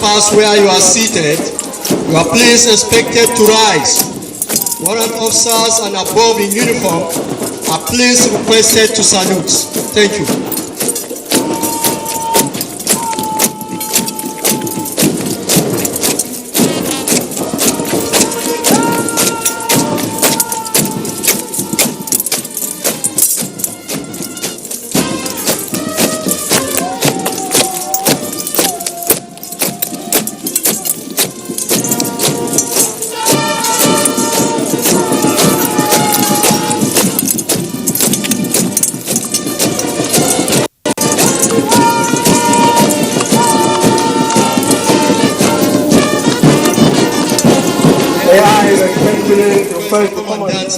past where you are seated, you are please expected to rise. Warrant officers and above in uniform are please requested to salute. Thank you.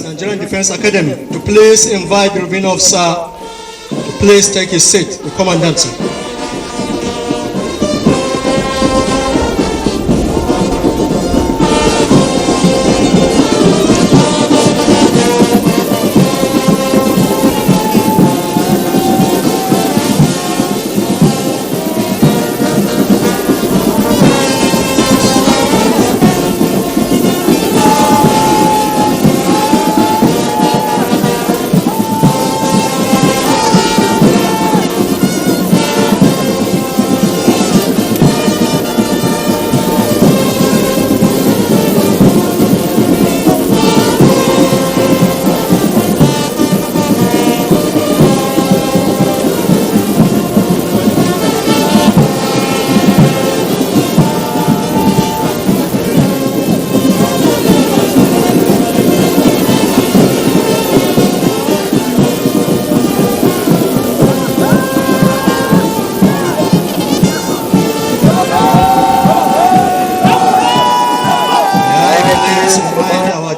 Nigerian Defense Academy to please invite the revenue officer to please take his seat. The commandant, sir.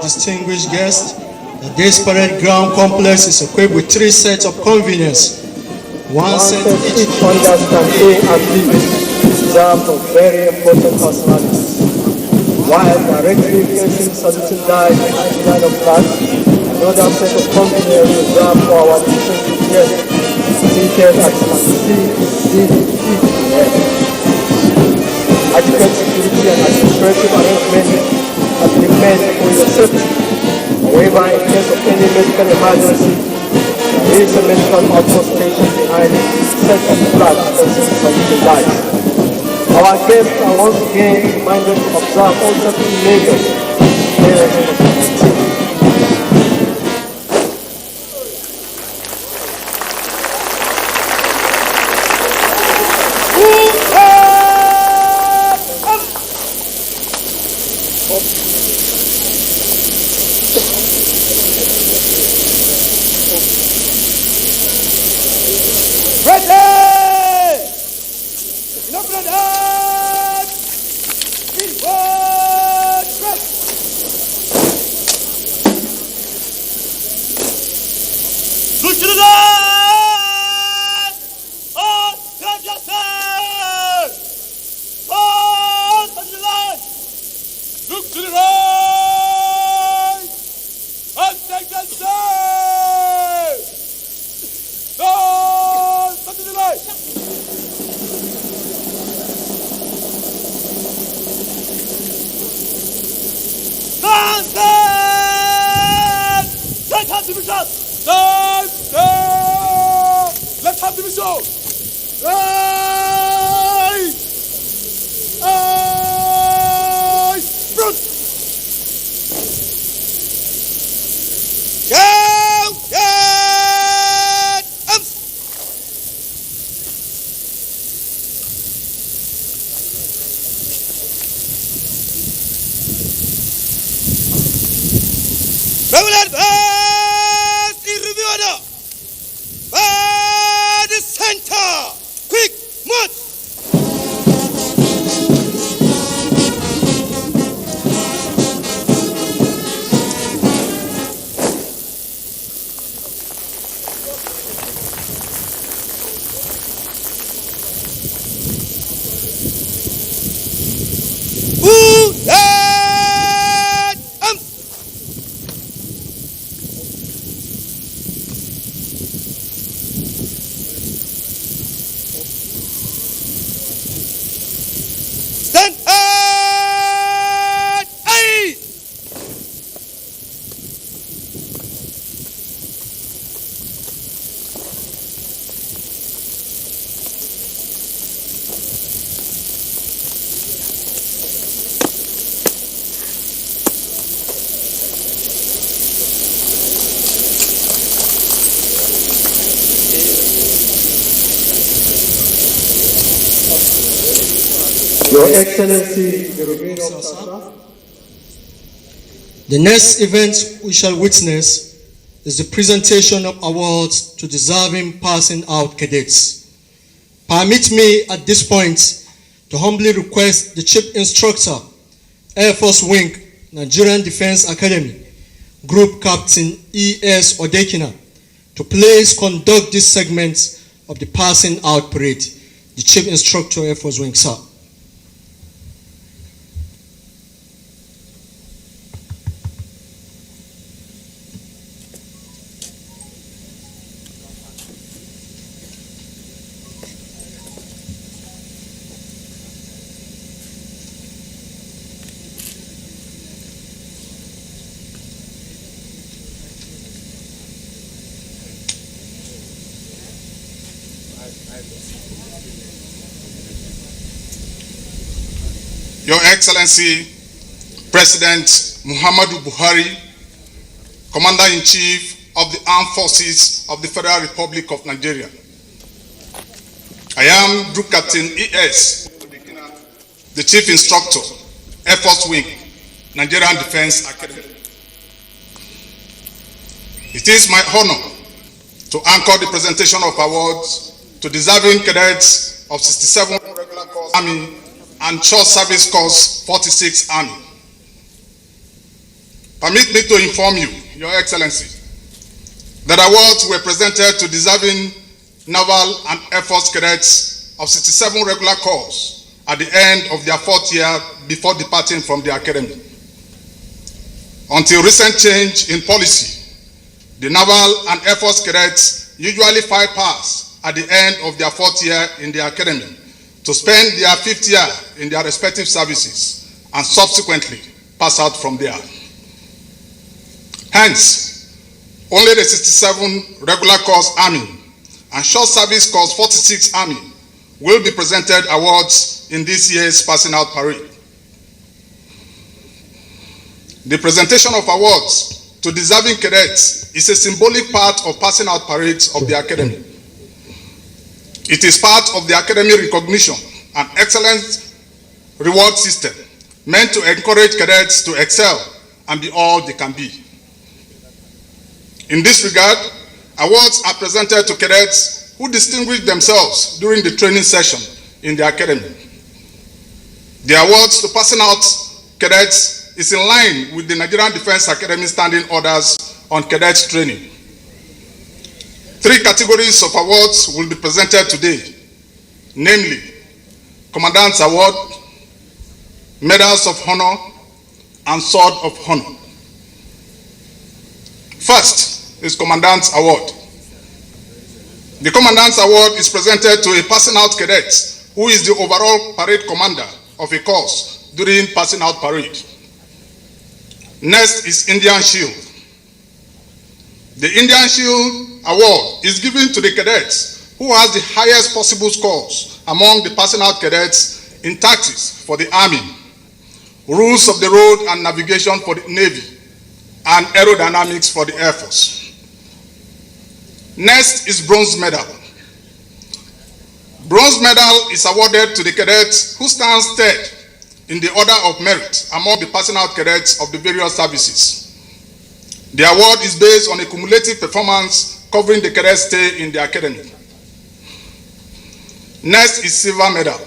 Distinguished guests, that this parade ground complex is equipped with 3 sets of convenience. One set each understands A and B, reserved for very important personalities. While directly facing saluting line of flag, another set of convenience reserved for our distinguished guests, seated at C, D, E, F. Adequate security and administrative arrangements have been made for your safety. However, in case of any medical emergency, there is a medical outpost station behind set of flags facing the light. Our guests are once again reminded to observe all safety measures. Let's have the result. Front. Quick! Your Excellency, the Revenue Officer. The next event we shall witness is the presentation of awards to deserving passing out cadets. Permit me at this point to humbly request the Chief Instructor, Air Force Wing, Nigerian Defense Academy, Group Captain E.S. Odekina, to please conduct this segment of the passing out parade. The Chief Instructor, Air Force Wing, sir. Your Excellency, President Muhammadu Buhari, Commander-in-Chief of the Armed Forces of the Federal Republic of Nigeria. I am Group Captain E.S., the Chief Instructor, Air Force Wing, Nigerian Defense Academy. It is my honor to anchor the presentation of awards to deserving cadets of 67 Regular Corps Army and Short Service Corps 46 Army. Permit me to inform you, Your Excellency, that awards were presented to deserving Naval and Air Force cadets of 67 Regular Corps at the end of their 4th year before departing from the Academy. Until recent change in policy, the Naval and Air Force cadets usually file pass at the end of their 4th year in the Academy to spend their 5th year in their respective services and subsequently pass out from there. Hence, only the 67 Regular Corps Army and Short Service Corps 46 Army will be presented awards in this year's passing out parade. The presentation of awards to deserving cadets is a symbolic part of passing out parades of the Academy. It is part of the Academy recognition and excellent reward system meant to encourage cadets to excel and be all they can be. In this regard, awards are presented to cadets who distinguish themselves during the training session in the Academy. The awards to passing out cadets is in line with the Nigerian Defense Academy standing orders on cadets training. 3 categories of awards will be presented today, namely Commandant's Award, Medals of Honor, and Sword of Honor. First is Commandant's Award. The Commandant's Award is presented to a passing out cadet who is the overall parade commander of a course during passing out parade. Next is Indian Shield. The Indian Shield Award is given to the cadets who has the highest possible scores among the passing out cadets in tactics for the Army, rules of the road and navigation for the Navy, and aerodynamics for the Air Force. Next is Bronze Medal. Bronze Medal is awarded to the cadets who stand third in the order of merit among the passing out cadets of the various services. The award is based on a cumulative performance covering the cadet's stay in the Academy. Next is Silver Medal.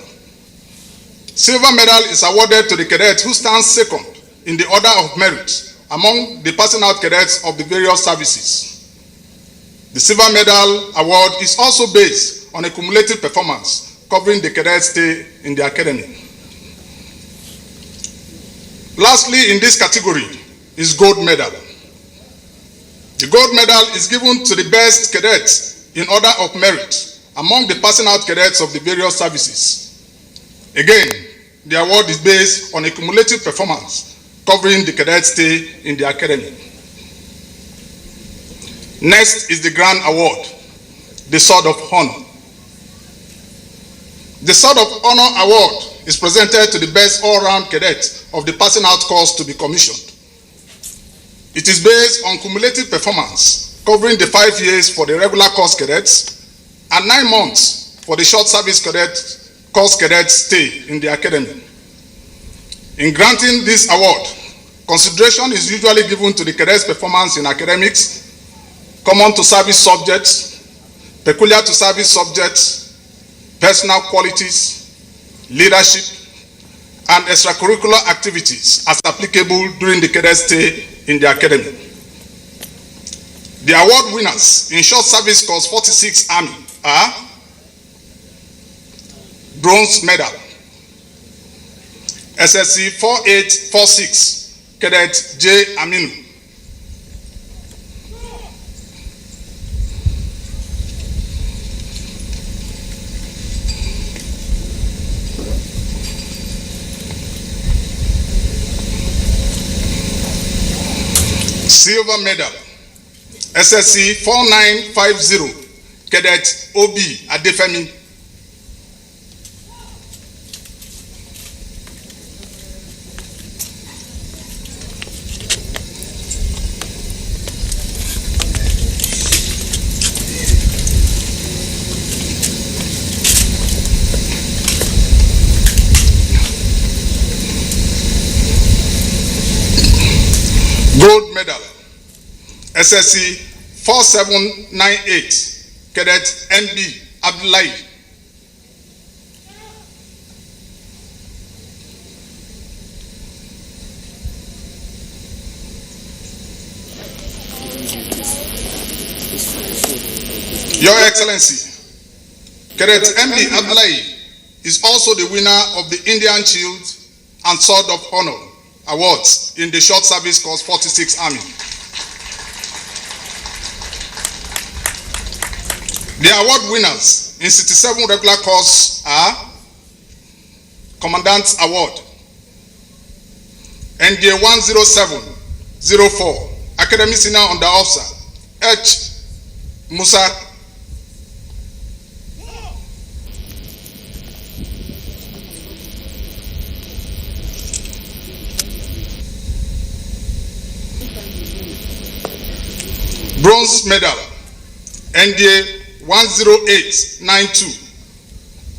Silver Medal is awarded to the cadet who stands second in the order of merit among the passing out cadets of the various services. The Silver Medal Award is also based on a cumulative performance covering the cadet's stay in the Academy. Lastly, in this category is Gold Medal. The Gold Medal is given to the best cadets in order of merit among the passing out cadets of the various services. Again, the award is based on a cumulative performance covering the cadet's stay in the Academy. Next is the Grand Award, the Sword of Honor. The Sword of Honor Award is presented to the best all-round cadet of the passing out course to be commissioned. It is based on cumulative performance covering the 5 years for the regular course cadets and 9 months for the short service cadet course cadets stay in the Academy. In granting this award, consideration is usually given to the cadet's performance in academics, common to service subjects, peculiar to service subjects, personal qualities, leadership, and extracurricular activities as applicable during the cadet's stay in the academy. The award winners in short service course 46 Army are bronze medal, SSC 4846, Cadet J. Aminu. Silver medal, SSC 4950, Cadet O.B. Adefemi. Gold medal, SSC 4798, Cadet M.B. Abdullahi. Your Excellency, Cadet M.B. Abdullahi is also the winner of the Indian Shield and Sword of Honor awards in the short service course 46 Army. The award winners in 67 regular course are Commandant's Award, NDA 10704, Academy Senior Under Officer H. Musa. Bronze medal, NDA 10892,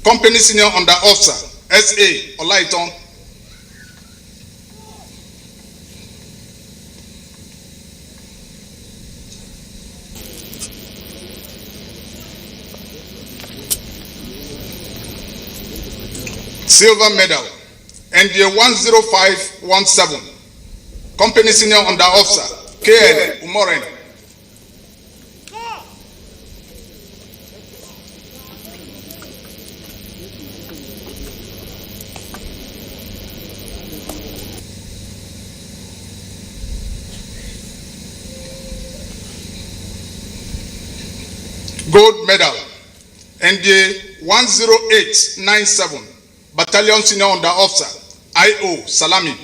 Company Senior Under Officer S.A. Olaiton. Silver medal, NDA 10517, Company Senior Under Officer K.N. Umoren. Gold medal, NDA 10897, Battalion Senior Under Officer I.O. Salami.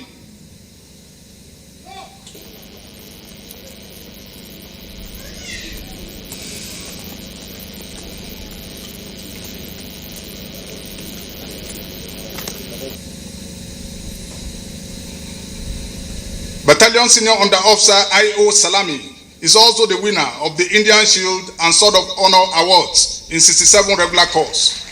Battalion Senior Under Officer I.O. Salami is also the winner of the Indian Shield and Sword of Honor awards in 67 regular course.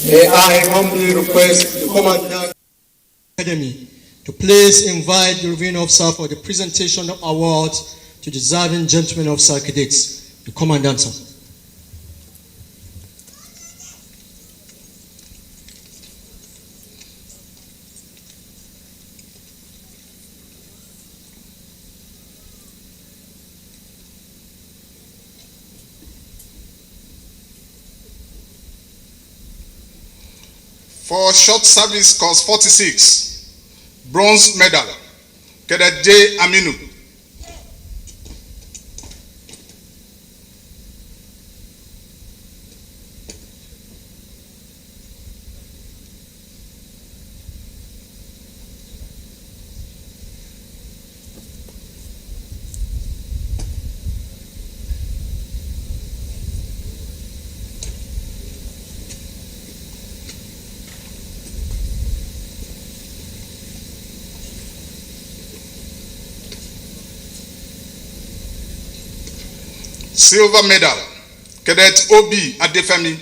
May I humbly request the Commandant Academy to please invite the reviewing officer for the presentation of awards to deserving gentlemen officer cadets. The Commandant, sir. For short service course 46, bronze medal, Cadet J. Aminu. Silver medal, Cadet O.B. Adefemi.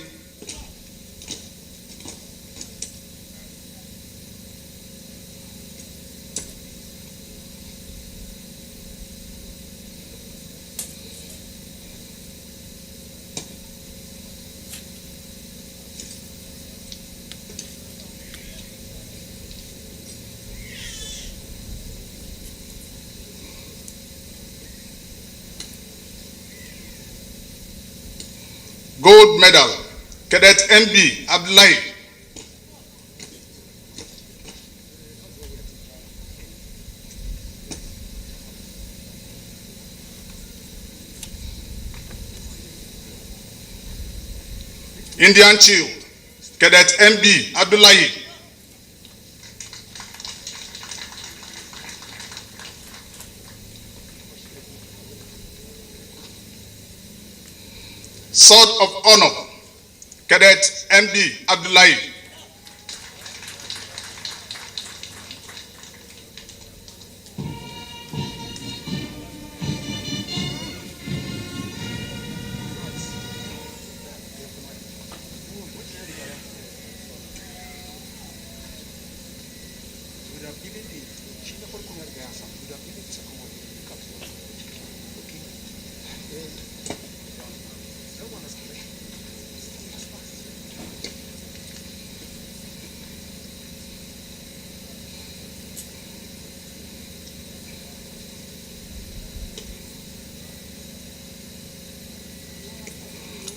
Gold medal, Cadet M.B. Abdullahi. Indian Shield, Cadet M.B. Abdullahi. Sword of Honor, Cadet M.B. Abdullahi.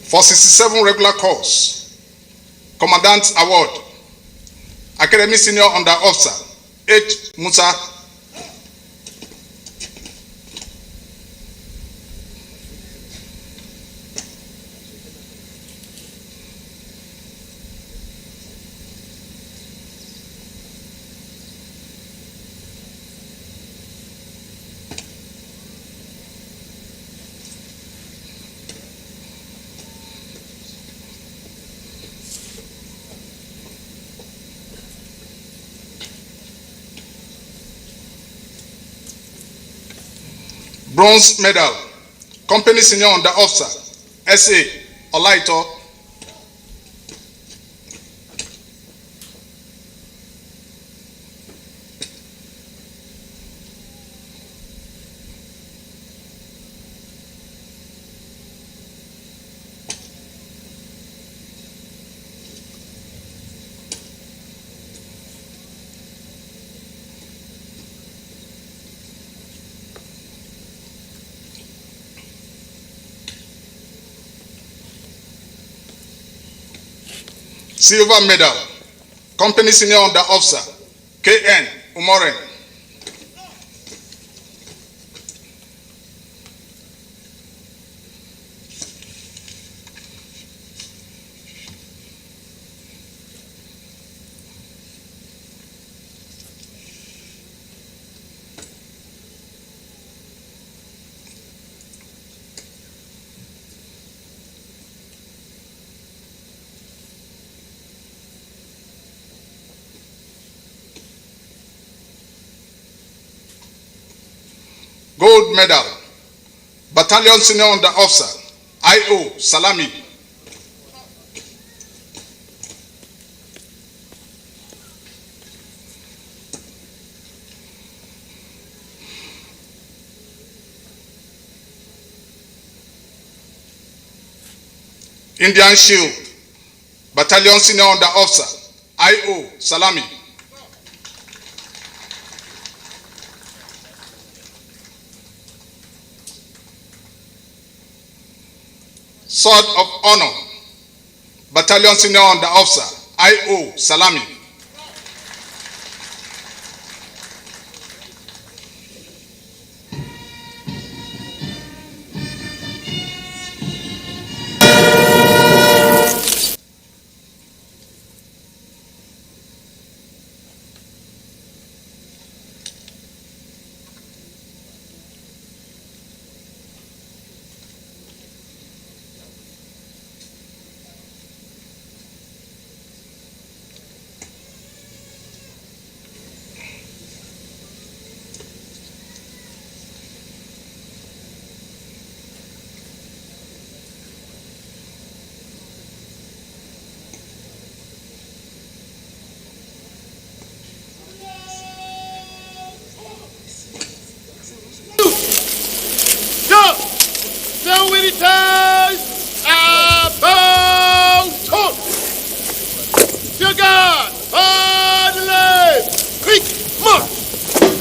For 67 regular course, Commandant Award, Academy Senior Under Officer, H. Musa. Bronze medal, Company Senior Under Officer, S.A. Olaito. Silver medal, Company Senior Under Officer, K.N. Umoren. Gold medal, Battalion Senior Under Officer, I.O. Salami. Indian Shield, Battalion Senior Under Officer, I.O. Salami. Sword of Honor, Battalion Senior Under Officer, I.O. Salami.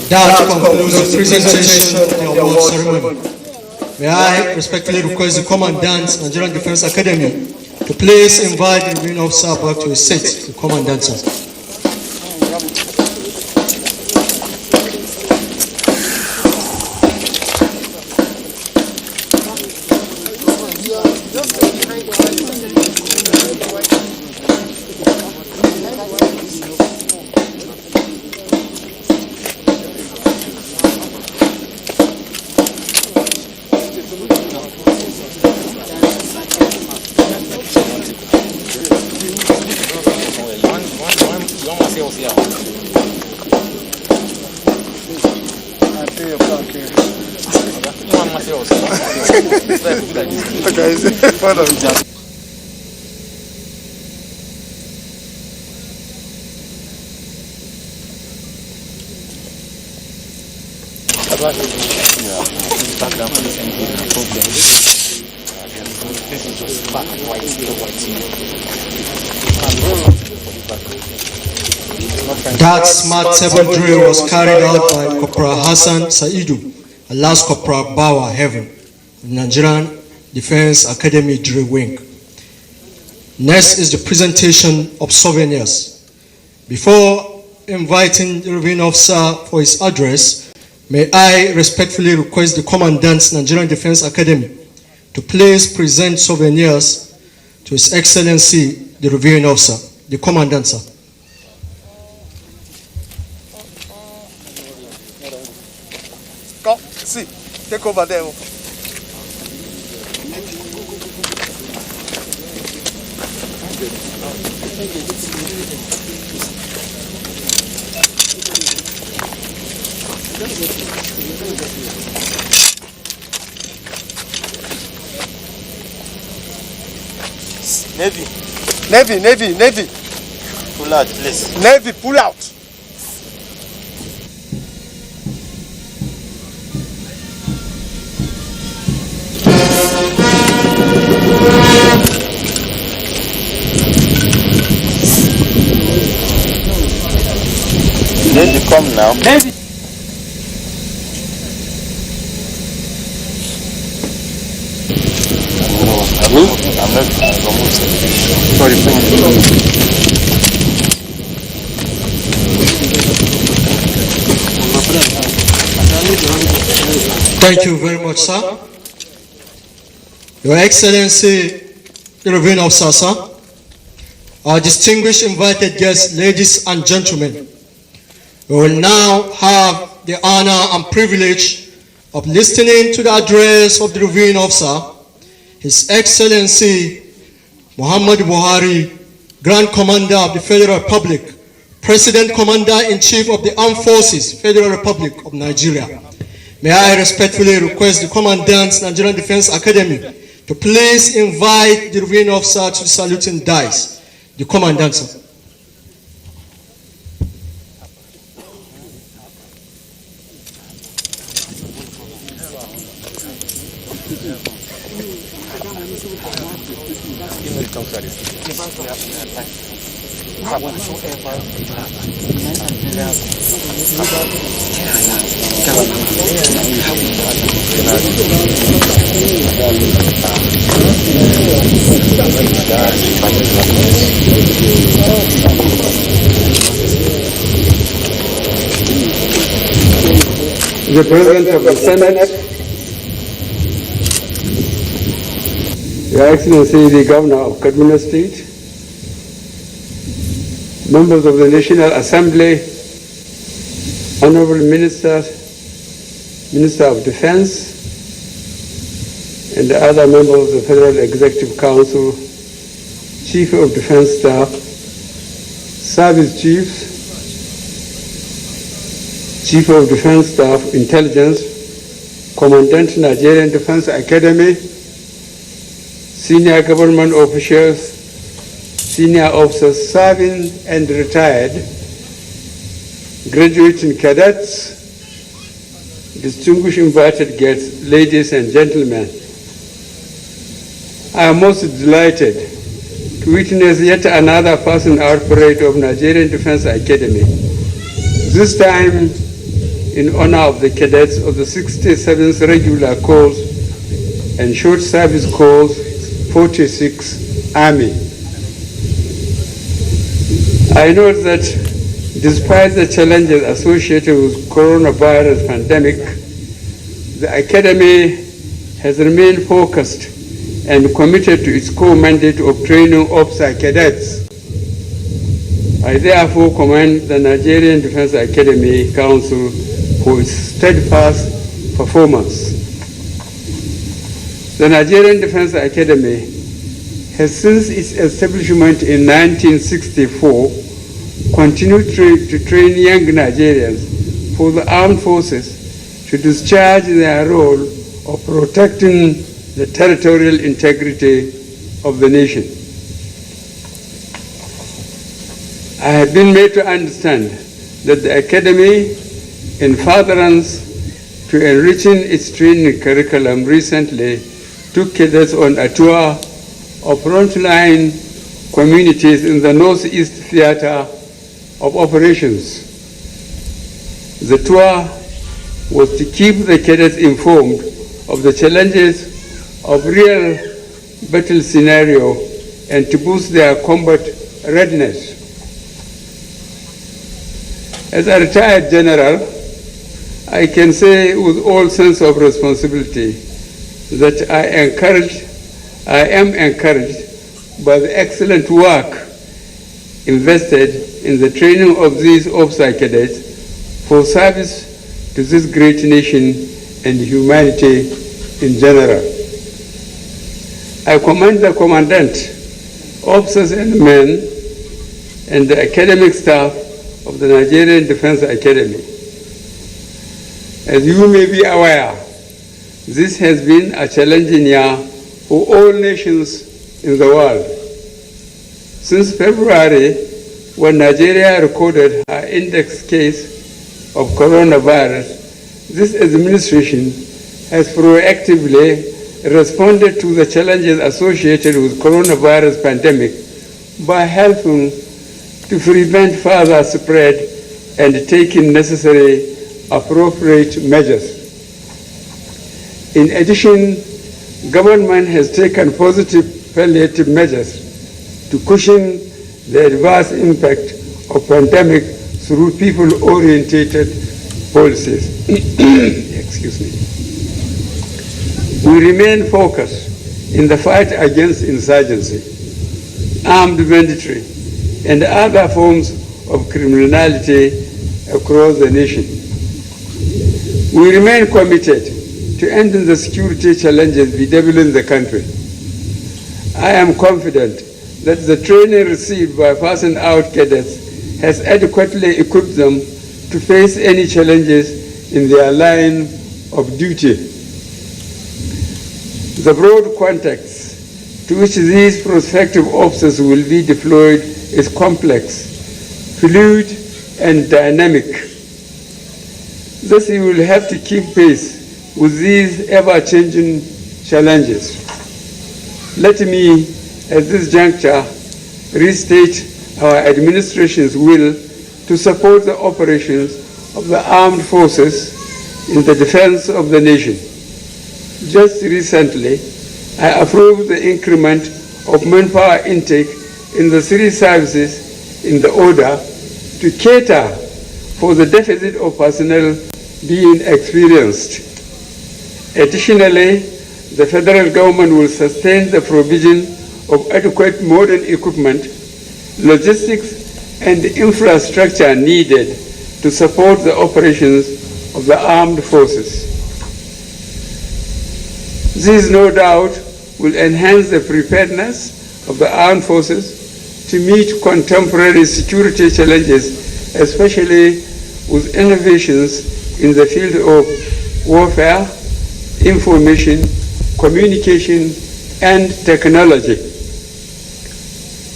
That concludes the presentation of the award ceremony. May I respectfully request the Commandant, Nigerian Defense Academy, to please invite the reviewing officer back to his seat, the Commandant, sir. That smart table drill was carried out by Corporal Hassan Saidu, and last Corporal Bawa Heaven, the Nigerian Defense Academy Drill Wing. Next is the presentation of souvenirs. Before inviting the reviewing officer for his address, may I respectfully request the Commandant, Nigerian Defense Academy, to please present souvenirs to His Excellency, the reviewing officer, the Commandant, sir. See, take over there. Navy. Pull out, please. Navy, pull out. Navy, come now. Navy. I'm not. Sorry, Thank you very much, sir. Your Excellency, the reviewing officer, sir. Our distinguished invited guests, ladies and gentlemen, we will now have the honor and privilege of listening to the address of the reviewing officer, His Excellency Muhammad Buhari, Grand Commander of the Federal Republic, President Commander-in-Chief of the Armed Forces, Federal Republic of Nigeria. May I respectfully request the Commandant, Nigerian Defense Academy, to please invite the reviewing officer to the saluting dais. The Commandant, sir. The President of the Senate, Your Excellency the Governor of Kaduna State, members of the National Assembly, Honorable Ministers, Minister of Defense, and the other members of the Federal Executive Council, Chief of Defense Staff, Service Chiefs, Chief of Defense Staff, Intelligence, Commandant Nigerian Defense Academy, senior government officials, senior officers serving and retired, graduating cadets, distinguished invited guests, ladies and gentlemen. I am most delighted to witness yet another passing out parade of Nigerian Defense Academy, this time in honor of the cadets of the 67th Regular Corps and Short Service Corps 46 Army. I note that despite the challenges associated with coronavirus pandemic, the Academy has remained focused and committed to its core mandate of training officer cadets. I therefore commend the Nigerian Defense Academy Council for its steadfast performance. The Nigerian Defense Academy has since its establishment in 1964 continued to train young Nigerians for the armed forces to discharge their role of protecting the territorial integrity of the nation. I have been made to understand that the Academy, in furtherance to enriching its training curriculum, recently took cadets on a tour of frontline communities in the Northeast Theater of Operations. The tour was to keep the cadets informed of the challenges of real battle scenario and to boost their combat readiness. As a retired general, I can say with all sense of responsibility that I am encouraged by the excellent work invested in the training of these officer cadets for service to this great nation and humanity in general. I commend the commandant, officers and men, and the academic staff of the Nigerian Defense Academy. As you may be aware, this has been a challenging year for all nations in the world. Since February, when Nigeria recorded her index case of coronavirus, this administration has proactively responded to the challenges associated with coronavirus pandemic by helping to prevent further spread and taking necessary appropriate measures. In addition, government has taken positive palliative measures to cushion the adverse impact of pandemic through people-oriented policies. Excuse me. We remain focused in the fight against insurgency, armed banditry, and other forms of criminality across the nation. We remain committed to ending the security challenges bedeviling the country. I am confident that the training received by passing out cadets has adequately equipped them to face any challenges in their line of duty. The broad context to which these prospective officers will be deployed is complex, fluid, and dynamic. Thus, you will have to keep pace with these ever-changing challenges. Let me, at this juncture, restate our administration's will to support the operations of the armed forces in the defense of the nation. Just recently, I approved the increment of manpower intake in the three services in the order to cater for the deficit of personnel being experienced. Additionally, the federal government will sustain the provision of adequate modern equipment, logistics, and infrastructure needed to support the operations of the armed forces. This, no doubt, will enhance the preparedness of the armed forces to meet contemporary security challenges, especially with innovations in the field of warfare, information, communication, and technology.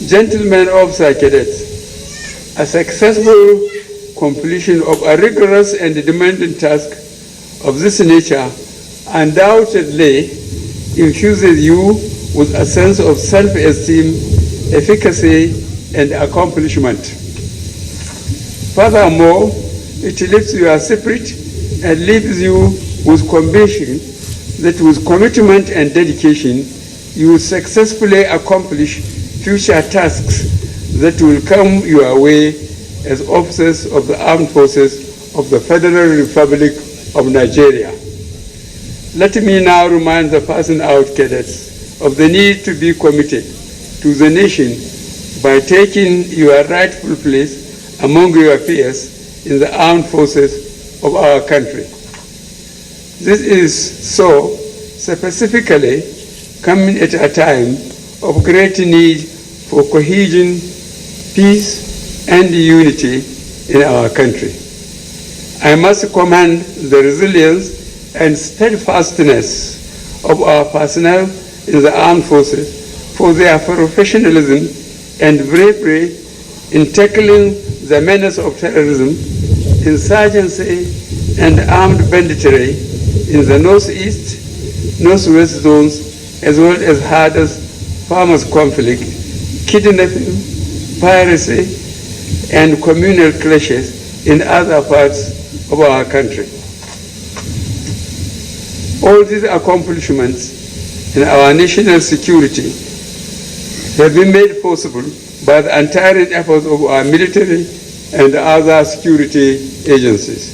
Gentlemen officer cadets, a successful completion of a rigorous and demanding task of this nature undoubtedly infuses you with a sense of self-esteem, efficacy, and accomplishment. Furthermore, it lifts your spirit and leaves you with conviction that with commitment and dedication, you will successfully accomplish future tasks that will come your way as officers of the Armed Forces of the Federal Republic of Nigeria. Let me now remind the passing out cadets of the need to be committed to the nation by taking your rightful place among your peers in the armed forces of our country. This is so specifically coming at a time of great need for cohesion, peace, and unity in our country. I must commend the resilience and steadfastness of our personnel in the armed forces for their professionalism and bravery in tackling the menace of terrorism, insurgency, and armed banditry in the northeast, northwest zones, as well as hardest farmers' conflict, kidnapping, piracy, and communal clashes in other parts of our country. All these accomplishments in our national security have been made possible by the untiring efforts of our military and other security agencies.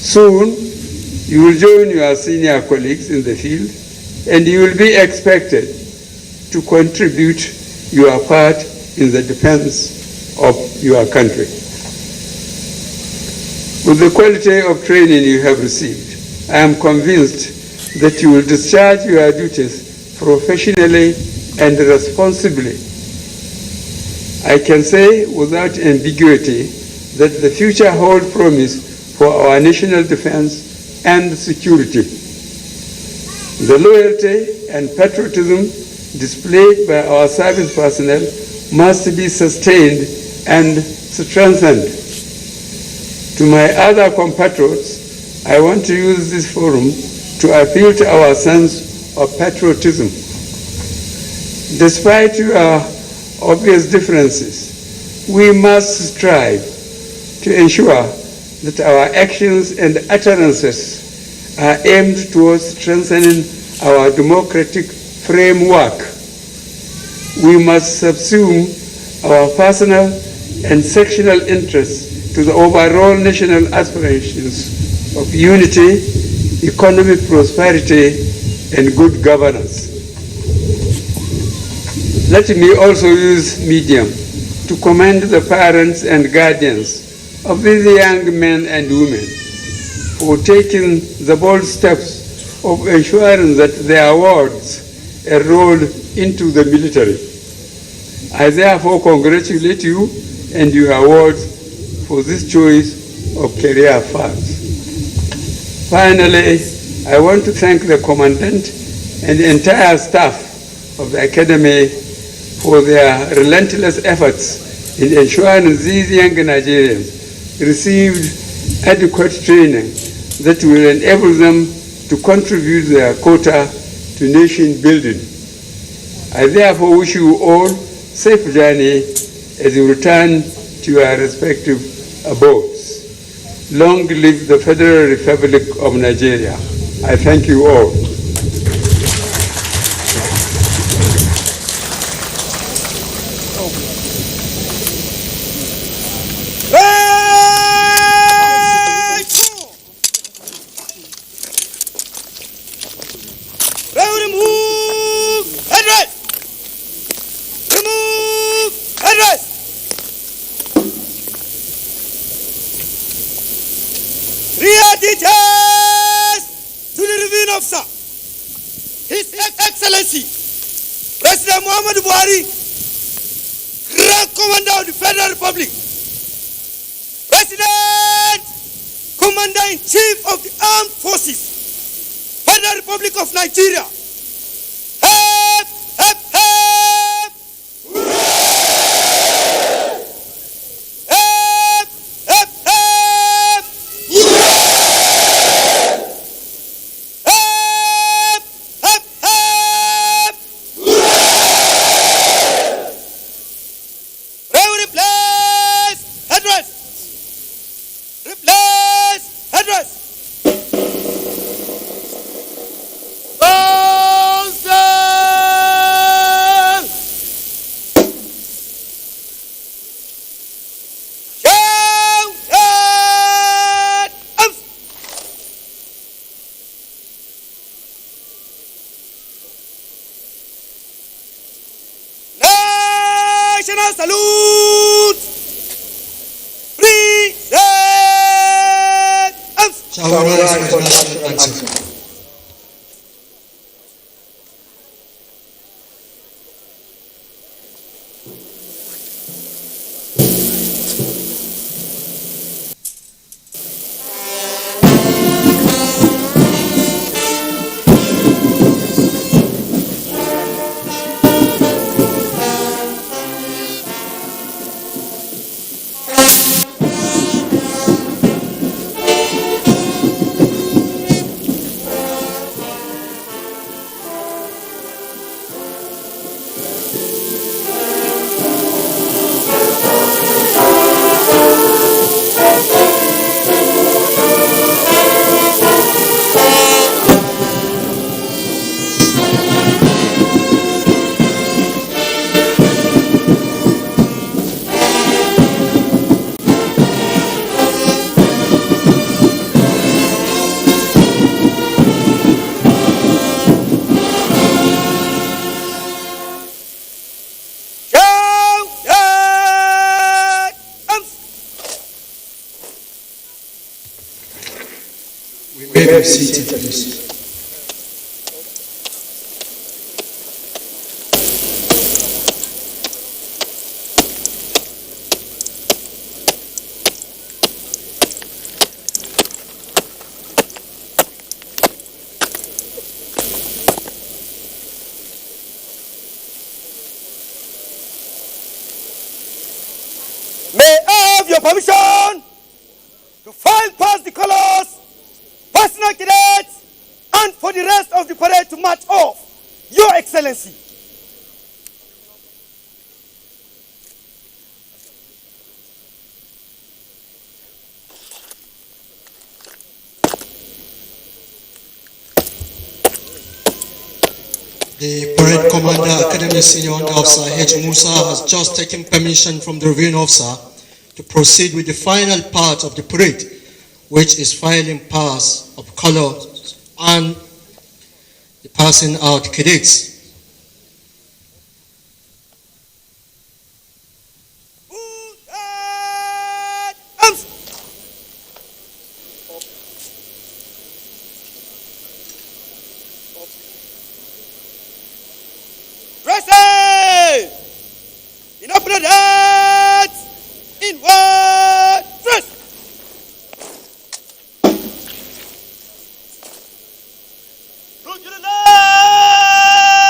Soon, you will join your senior colleagues in the field, and you will be expected to contribute your part in the defense of your country. With the quality of training you have received, I am convinced that you will discharge your duties professionally and responsibly. I can say without ambiguity that the future holds promise for our national defense and security. The loyalty and patriotism displayed by our service personnel must be sustained and strengthened. To my other compatriots, I want to use this forum to appeal to our sense of patriotism. Despite your obvious differences, we must strive to ensure that our actions and utterances are aimed towards strengthening our democratic framework. We must subsume our personal and sectional interests to the overall national aspirations of unity, economic prosperity, and good governance. Let me also use medium to commend the parents and guardians of these young men and women for taking the bold steps of ensuring that their wards enrolled into the military. I therefore congratulate you and your wards for this choice of career paths. Finally, I want to thank the Commandant and the entire staff of the Academy for their relentless efforts in ensuring these young Nigerians received adequate training that will enable them to contribute their quota to nation building. I therefore wish you all safe journey as you return to your respective abodes. Long live the Federal Republic of Nigeria. I thank you all. To the reviewing officer, His Excellency, President Muhammad Buhari, Grand Commander of the Federal Republic, President, Commander-in-Chief of the Armed Forces, Federal Republic of Nigeria. Hep, hep, hep! Hep, hep, hep! Hep, hep, hep! Replace headrest! Replace headrest! National salute! Present arms! Shall we rise for the national anthem? We may be seated, please. May I have your permission to file past the colors, personal cadets, and for the rest of the parade to march off, Your Excellency. The Parade Commander, Academy Senior Under Officer H. Musa has just taken permission from the reviewing officer to proceed with the final part of the parade, which is filing past of colors and the passing out cadets. In open heads, inward thrust. Look to the left.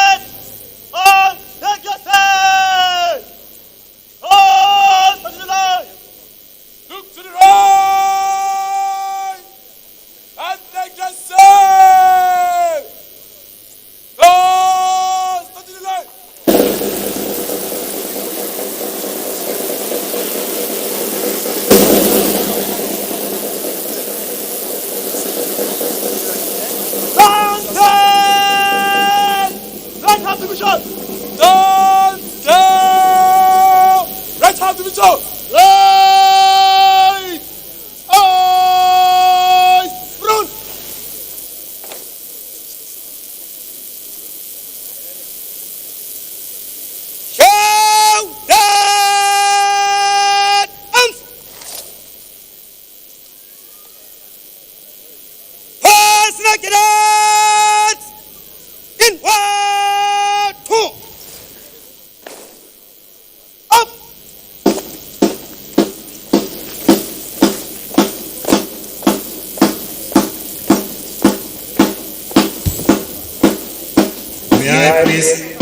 May I please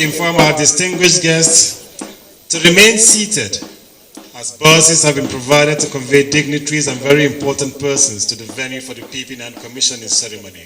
inform our distinguished guests to remain seated, as buses have been provided to convey dignitaries and very important persons to the venue for the peeping and commissioning ceremony.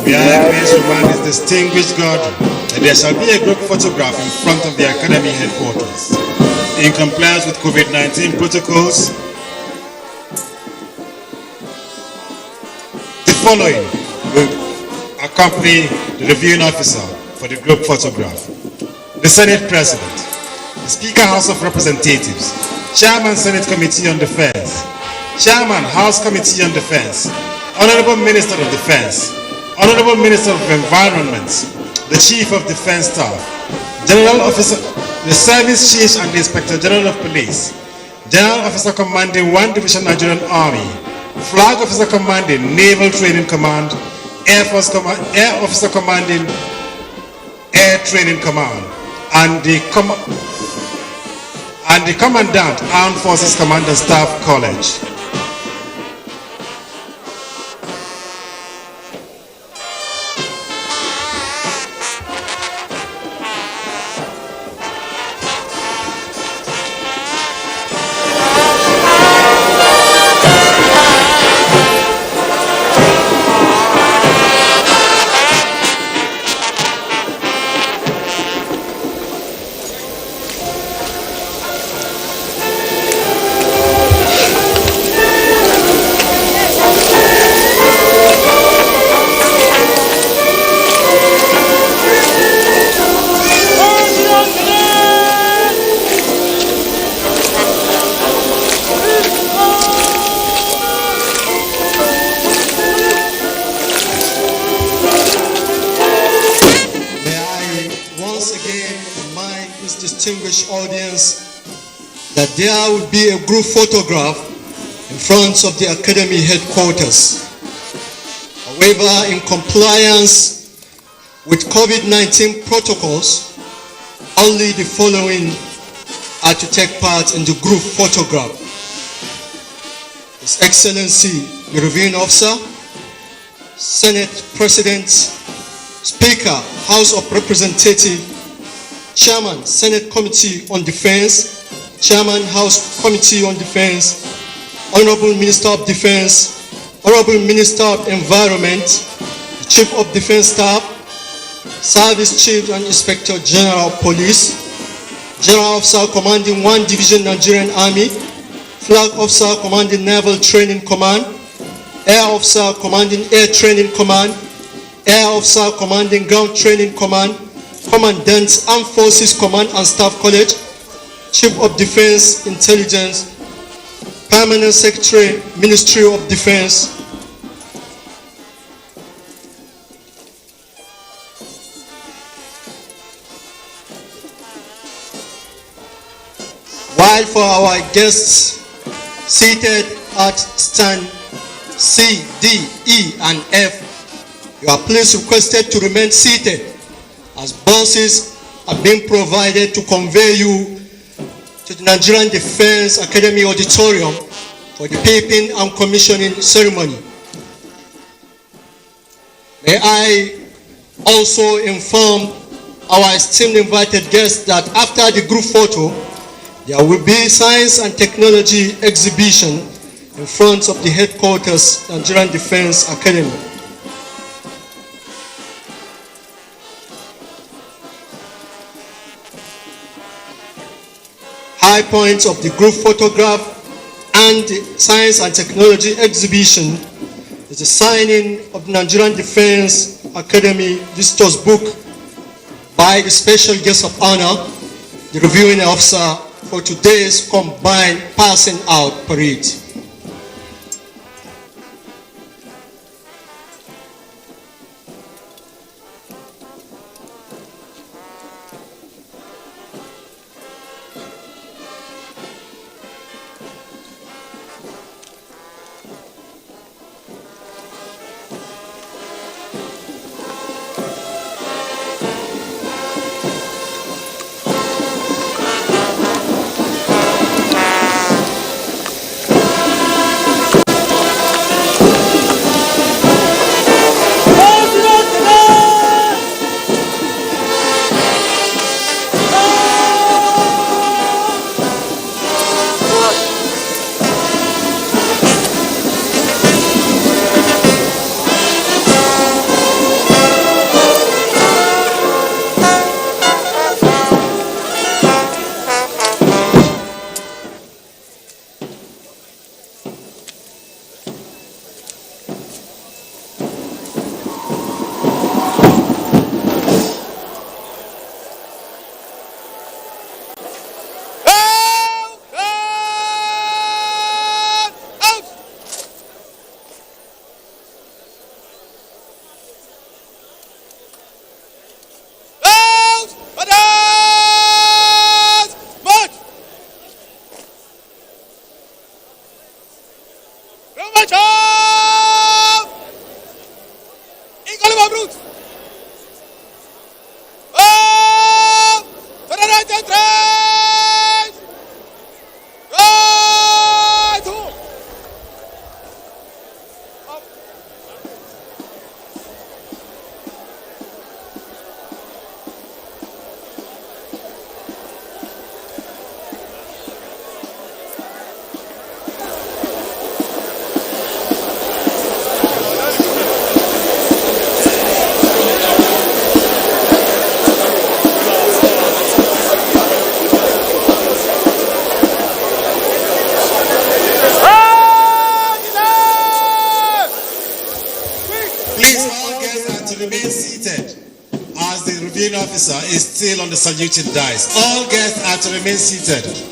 May I please remind this distinguished gathering that there shall be a group photograph in front of the Academy headquarters. In compliance with COVID-19 protocols, the following will accompany the reviewing officer for the group photograph: the Senate President, the Speaker House of Representatives, Chairman Senate Committee on Defense, Chairman House Committee on Defense, Honorable Minister of Defense, Honorable Minister of Environment, the Chief of Defense Staff, General Officer, the Service Chiefs and the Inspector General of Police, General Officer Commanding 1 Division Nigerian Army, Flag Officer Commanding Naval Training Command, Air Officer Commanding Air Training Command, and the Commandant Armed Forces Command and Staff College. Distinguished audience that there will be a group photograph in front of the Academy headquarters. However, in compliance with COVID-19 protocols, only the following are to take part in the group photograph: His Excellency, the Reviewing Officer, Senate President, Speaker, House of Representatives, Chairman, Senate Committee on Defense, Chairman, House Committee on Defense, Honorable Minister of Defense, Honorable Minister of Environment, the Chief of Defense Staff, Service Chief and Inspector General of Police, General Officer Commanding 1 Division Nigerian Army, Flag Officer Commanding Naval Training Command, Air Officer Commanding Air Training Command, Air Officer Commanding Ground Training Command, Commandant Armed Forces Command and Staff College, Chief of Defense Intelligence, Permanent Secretary, Ministry of Defense, While for our guests seated at stand C, D, E, and F, you are please requested to remain seated as buses are being provided to convey you to the Nigerian Defense Academy Auditorium for the paping and commissioning ceremony. May I also inform our esteemed invited guests that after the group photo, there will be science and technology exhibition in front of the headquarters, Nigerian Defense Academy. High points of the group photograph and the science and technology exhibition is the signing of the Nigerian Defense Academy visitors book by the special guest of honor, the reviewing officer for today's combined passing out parade. Officer is still on the saluting dice. All guests are to remain seated.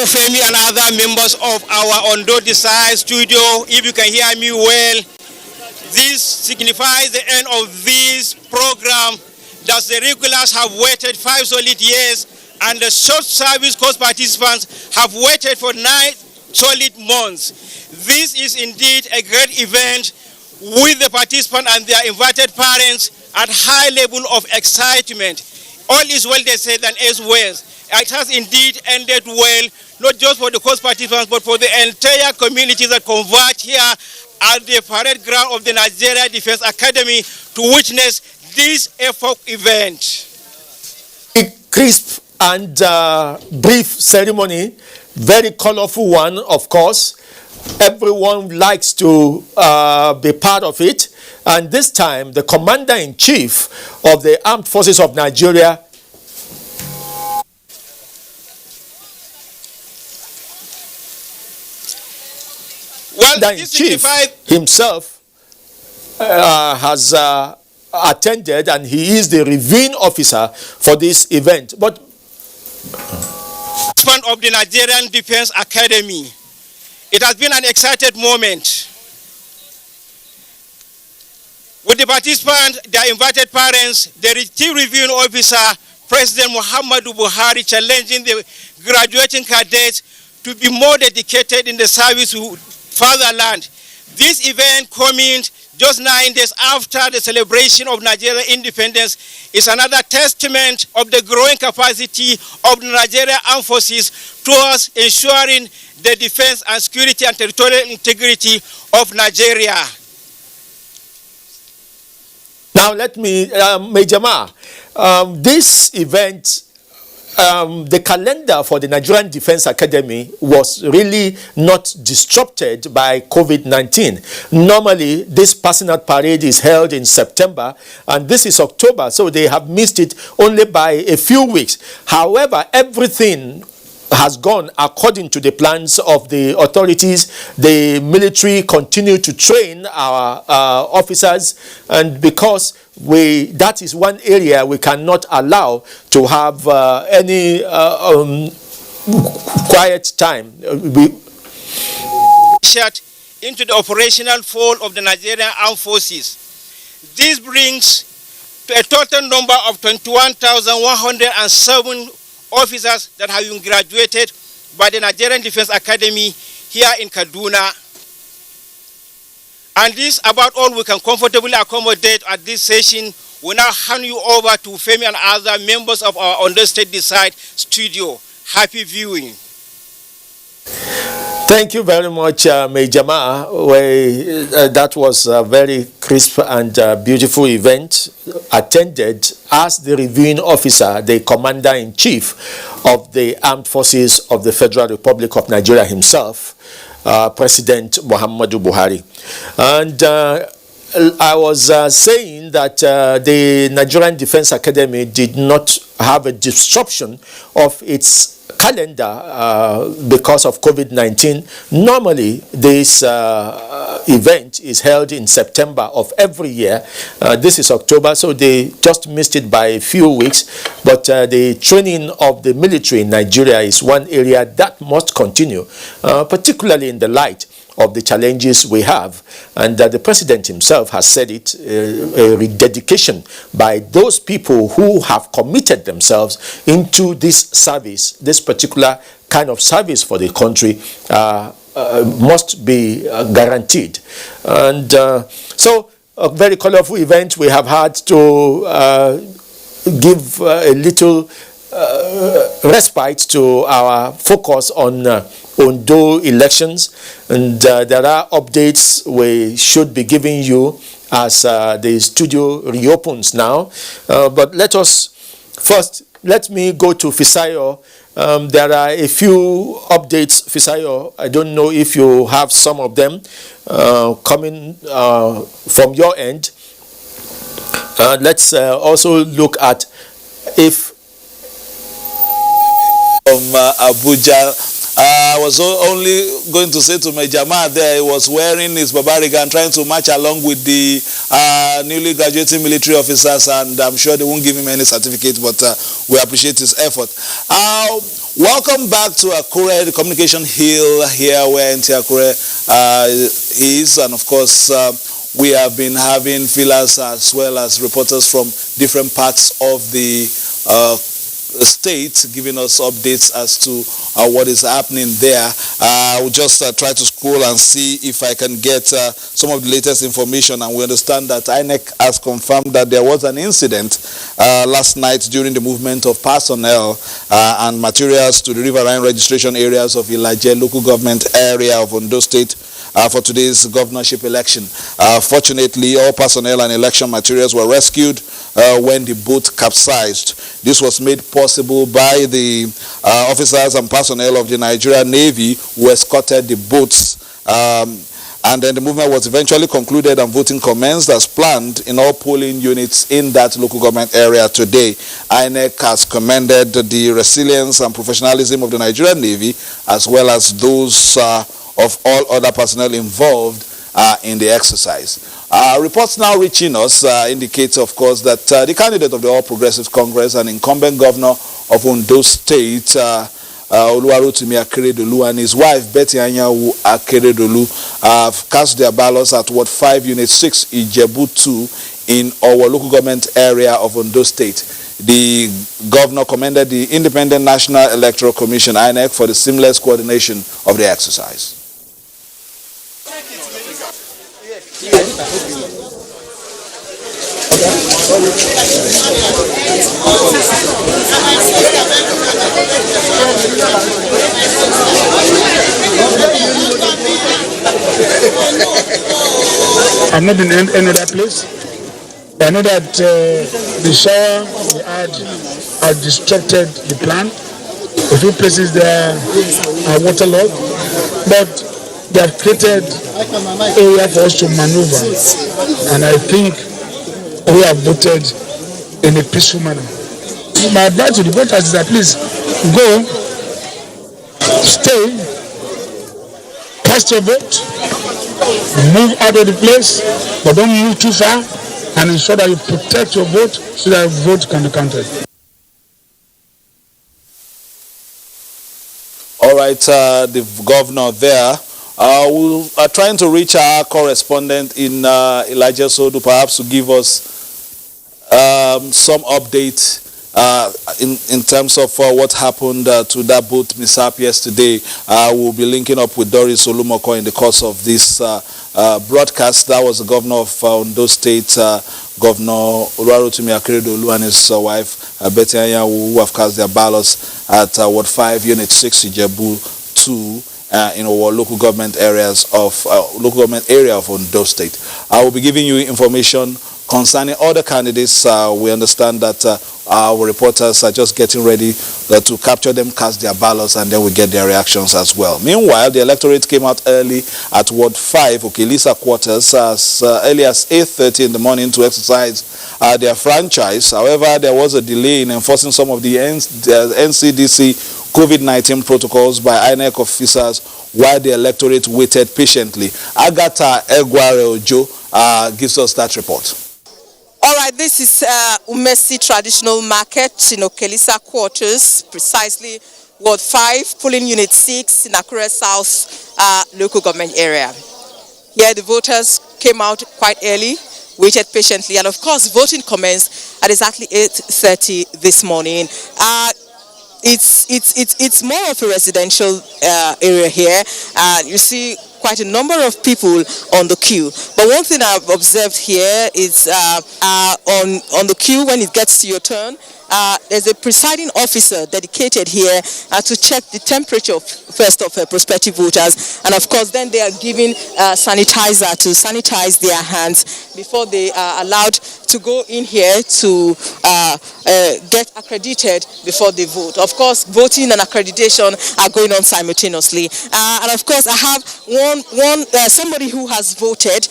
Femi and other members of our Ondo Decide studio, if you can hear me well, this signifies the end of this program that the regulars have waited 5 solid years and the short service course participants have waited for 9 solid months. This is indeed a great event with the participants and their invited parents at high level of excitement. All is well, they say, than is well. It has indeed ended well, not just for the course participants, but for the entire community that converge here at the parade ground of the Nigerian Defense Academy to witness this epoch event. A crisp and brief ceremony, very colorful one, of course. Everyone likes to be part of it. And this time, the Commander-in-Chief of the Armed Forces of Nigeria, Chief himself has attended, and he is the reviewing officer for this event. But of the Nigerian Defense Academy, it has been an excited moment. With the participants, their invited parents, the chief reviewing officer, President Muhammadu Buhari, challenging the graduating cadets to be more dedicated in the service to fatherland. This event coming just 9 days after the celebration of Nigerian independence is another testament of the growing capacity of the Nigerian Armed Forces towards ensuring the defense and security and territorial integrity of Nigeria. Now let me, Major Ma, this event, the calendar for the Nigerian Defense Academy was really not disrupted by COVID-19. Normally, this passing out parade is held in September, and this is October, so they have missed it only by a few weeks. However, everything has gone according to the plans of the authorities. The military continue to train our officers, and because that is one area we cannot allow to have any quiet time. Shut into the operational fold of the Nigerian Armed Forces. This brings to a total number of 21,107 officers that have been graduated by the Nigerian Defense Academy here in Kaduna. And this about all we can comfortably accommodate at this session. We now hand you over to Femi and other members of our Ondo State Decide studio. Happy viewing. Thank you very much, Major Ma. That was a very crisp and beautiful event, attended as the reviewing officer, the Commander-in-Chief of the Armed Forces of the Federal Republic of Nigeria himself, President Muhammadu Buhari. And I was saying that the Nigerian Defense Academy did not have a disruption of its calendar because of COVID-19. Normally, this event is held in September of every year. This is October, so they just missed it by a few weeks. But the training of the military in Nigeria is one area that must continue, particularly in the light of the challenges we have. And the president himself has said it, a rededication by those people who have committed themselves into this service, this particular kind of service for the country, must be guaranteed. And so a very colorful event. We have had to give a little respite to our focus on Ondo elections, and there are updates we should be giving you as the studio reopens now. But let me go to Fisayo. There are a few updates, Fisayo. I don't know if you have some of them coming from your end. Let's also look at if from Abuja. I was only going to say to Major Ma there, he was wearing his Babariga and trying to march along with the newly graduating military officers, and I'm sure they won't give him any certificate, but we appreciate his effort. Welcome back to Akure, the communication hill here where NT Akure is, and of course we have been having feelers as well as reporters from different parts of the state giving us updates as to what is happening there. We'll just try to scroll and see if I can get some of the latest information, and we understand that INEC has confirmed that there was an incident last night during the movement of personnel and materials to the riverine registration areas of Ilaje local government area of Ondo State for today's governorship election. Fortunately, all personnel and election materials were rescued when the boat capsized. This was made possible by the officers and personnel of the Nigerian Navy who escorted the boats. And then the movement was eventually concluded and voting commenced as planned in all polling units in that local government area today. INEC has commended the resilience and professionalism of the Nigerian Navy as well as those of all other personnel involved in the exercise. Reports now reaching us indicate, of course, that the candidate of the All Progressives Congress and incumbent governor of Ondo State, Oluwarotimi Akeredolu, and his wife, Betty Anyanwu Akeredolu, have cast their ballots at Ward 5, Unit 6, Ijebu 2, in our local government area of Ondo State. The governor commended the Independent National Electoral Commission, INEC, for the seamless coordination of the exercise. I've not been in any other place. I know that the shower we had disrupted the plan. A few places there are waterlogged, but they have created area for us to maneuver, and I think we have voted in a peaceful manner. My advice to the voters is that please go, stay, cast your vote, move out of the place, but don't move too far, and ensure that you protect your vote so that your vote can be counted. All right, the governor there. We are trying to reach our correspondent in Elijah Sodu, perhaps to give us some update in terms of what happened to that boat mishap yesterday. We'll be linking up with Doris Olumoko in the course of this broadcast. That was the governor of Ondo State, Governor Oluwarotimi Akeredolu, and his wife, Betty Anyanwu, who have cast their ballots at Ward 5, Unit 6, Ijebu 2. In our local government areas of local government area of Ondo State. I will be giving you information concerning other candidates. We understand that our reporters are just getting ready to capture them, cast their ballots, and then we get their reactions as well. Meanwhile, the electorate came out early at Ward 5, Okelisa quarters, as early as 8:30 in the morning to exercise their franchise. However, there was a delay in enforcing some of the NCDC COVID-19 protocols by INEC officers while the electorate waited patiently. Agatha Egware Ojo gives us that report. All right, this is Umesi Traditional Market in Okelisa quarters, precisely Ward 5, polling unit 6 in Akure South local government area. Here the voters came out quite early, waited patiently, and of course voting commenced at exactly 8:30 this morning. It's more of a residential area here. You see quite a number of people on the queue. But one thing I've observed here is on the queue, when it gets to your turn, there's a presiding officer dedicated here to check the temperature first of prospective voters, and of course then they are given sanitizer to sanitize their hands before they are allowed to go in here to get accredited before they vote. Of course, voting and accreditation are going on simultaneously, and of course I have somebody who has voted.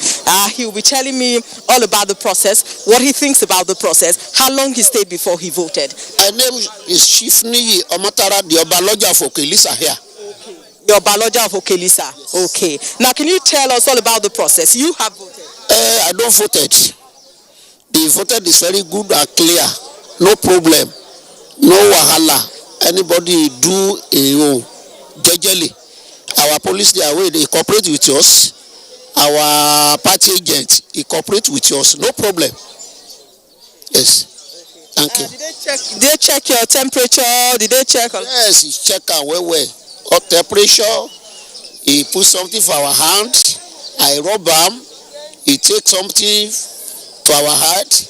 He will be telling me all about the process, what he thinks about the process, how long he stayed before he voted. My name is Chief Niyi Omatara, the Obaloja of Okelisa here. Okay. The Obaloja of Okelisa. Yes. Okay. Now, can you tell us all about the process? You have voted. I don't voted. The voted is very good and clear. No problem. No wahala. anybody do jejely. Our police there way they cooperate with us. Our party agent he cooperate with us. No problem. Yes. Thank you. Did they check your temperature? Did they check? Yes, he check our well. Our temperature. He put something for our hand. I rub him. He take something to our heart.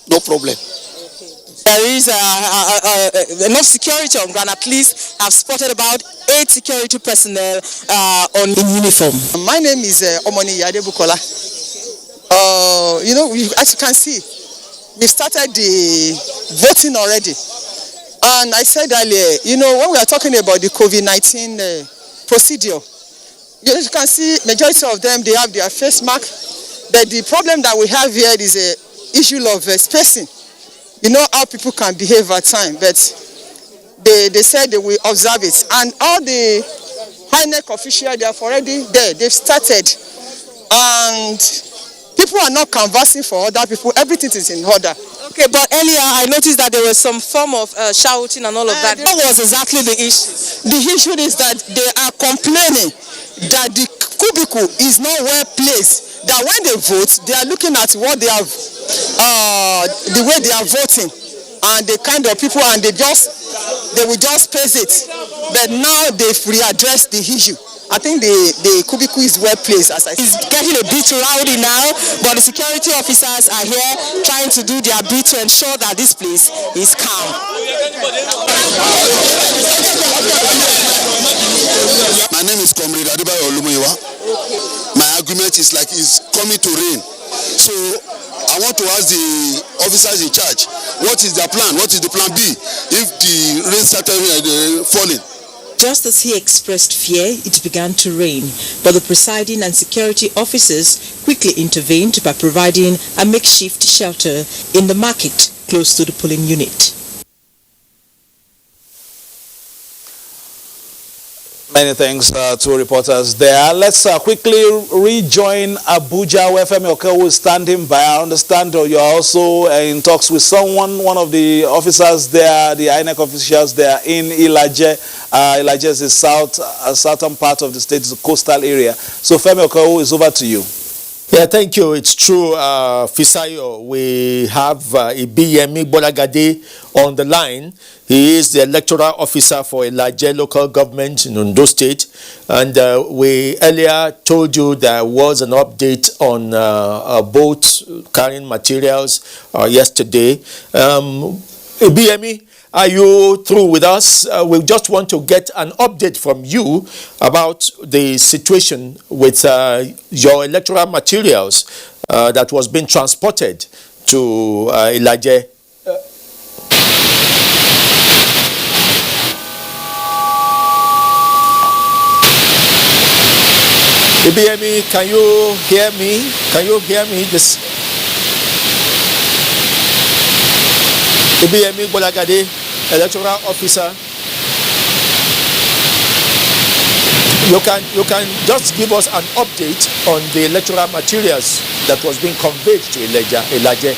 No problem. There is enough security on ground. At least I've spotted about 8 security personnel in uniform. My name is Omoni Yadebukola. As you can see, we've started the voting already. And I said earlier, when we are talking about the COVID-19 procedure, as you can see, majority of them, they have their face mask. But the problem that we have here is a issue of spacing. You know how people can behave at times, but they said they will observe it. And all the INEC officials, they are already there. They've started. And people are not canvassing for other people. Everything is in order. Okay, but earlier I noticed that there was some form of shouting and all of that. What was exactly the issue? The issue is that they are complaining that the cubicle is not well placed. That when they vote, they are looking at what they have, the way they are voting, and the kind of people, and they will just pace it. But now they've readdressed the issue. I think the cubicle is well placed. It's getting a bit rowdy now, but the security officers are here trying to do their bit to ensure that this place is calm. My name is Comrade Adebayo Olumoyiwa. My argument is like it's coming to rain. So I want to ask the officers in charge, what is their plan? What is the plan B if the rain started falling? Just as he expressed fear, it began to rain, but the presiding and security officers quickly intervened by providing a makeshift shelter in the market close to the polling unit. Many thanks to reporters there. Let's quickly rejoin Abuja, where Femi Okewo is standing by. I understand you are also in talks with one of the officers there, the INEC officials there in Ilaje. Ilaje is the southern part of the state, it's a coastal area. So Femi Okewo, is over to you. Yeah, thank you. It's true, Fisayo. We have Ibiyemi Bolagade on the line. He is the electoral officer for Ilaje local government in Ondo State. And we earlier told you there was an update on a boat carrying materials yesterday. Ibiyemi, are you through with us? We just want to get an update from you about the situation with your electoral materials that was being transported to Ilaje. Ibiyemi, can you hear me? Can you hear me? Ibiyemi Bolagade, electoral officer. You can just give us an update on the electoral materials that was being conveyed to Ilaje.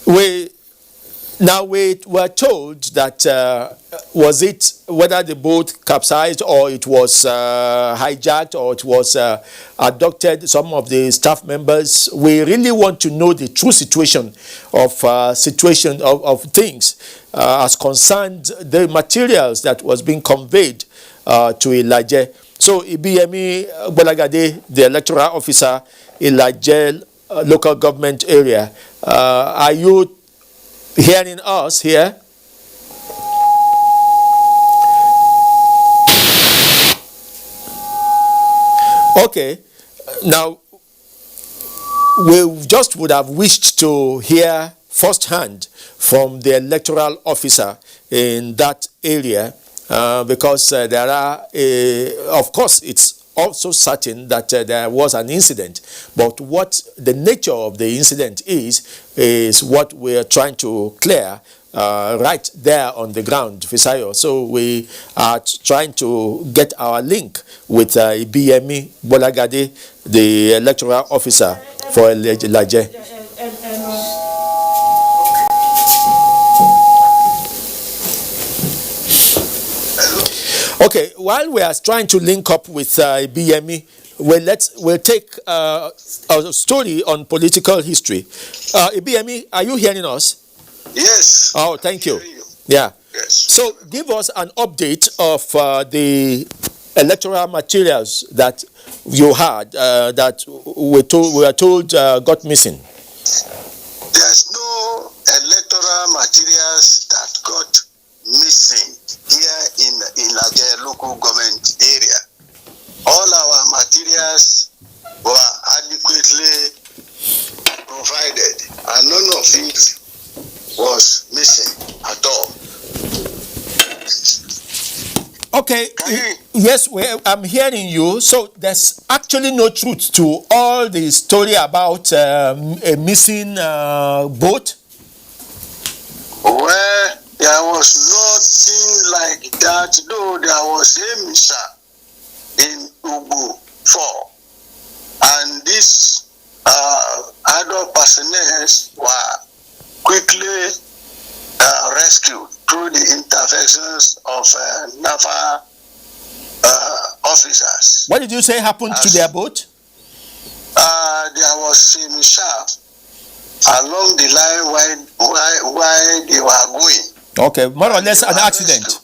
We were told that was it whether the boat capsized or it was hijacked or it was abducted, some of the staff members. We really want to know the true situation of things as concerned the materials that was being conveyed to Ilaje. So Ibiyemi Bolagade, the electoral officer, Ilaje local government area, are you hearing us here? Okay, now we just would have wished to hear firsthand from the electoral officer in that area because there are, of course, it's also certain that there was an incident, but what the nature of the incident is what we are trying to clear right there on the ground, Fisayo. So we are trying to get our link with BME Bolagade, the electoral officer for Laje. Okay, while we are trying to link up with BME, we'll take a story on political history. BME, are you hearing us? Yes. Oh, thank you. Yeah. Yes. So give us an update of the electoral materials that you had that we were told got missing. There's no electoral materials that got missing here in Laje local government area. All our materials were adequately provided and none of it was missing at all. Okay, yes, I'm hearing you. So there's actually no truth to all the story about a missing boat? Well, there was nothing like that, though there was a mishap in Ubu 4. And these adult personnel were quickly rescued through the interventions of naval officers. What did you say happened to their boat? There was a mishap along the line while they were going. Okay, more or less an accident.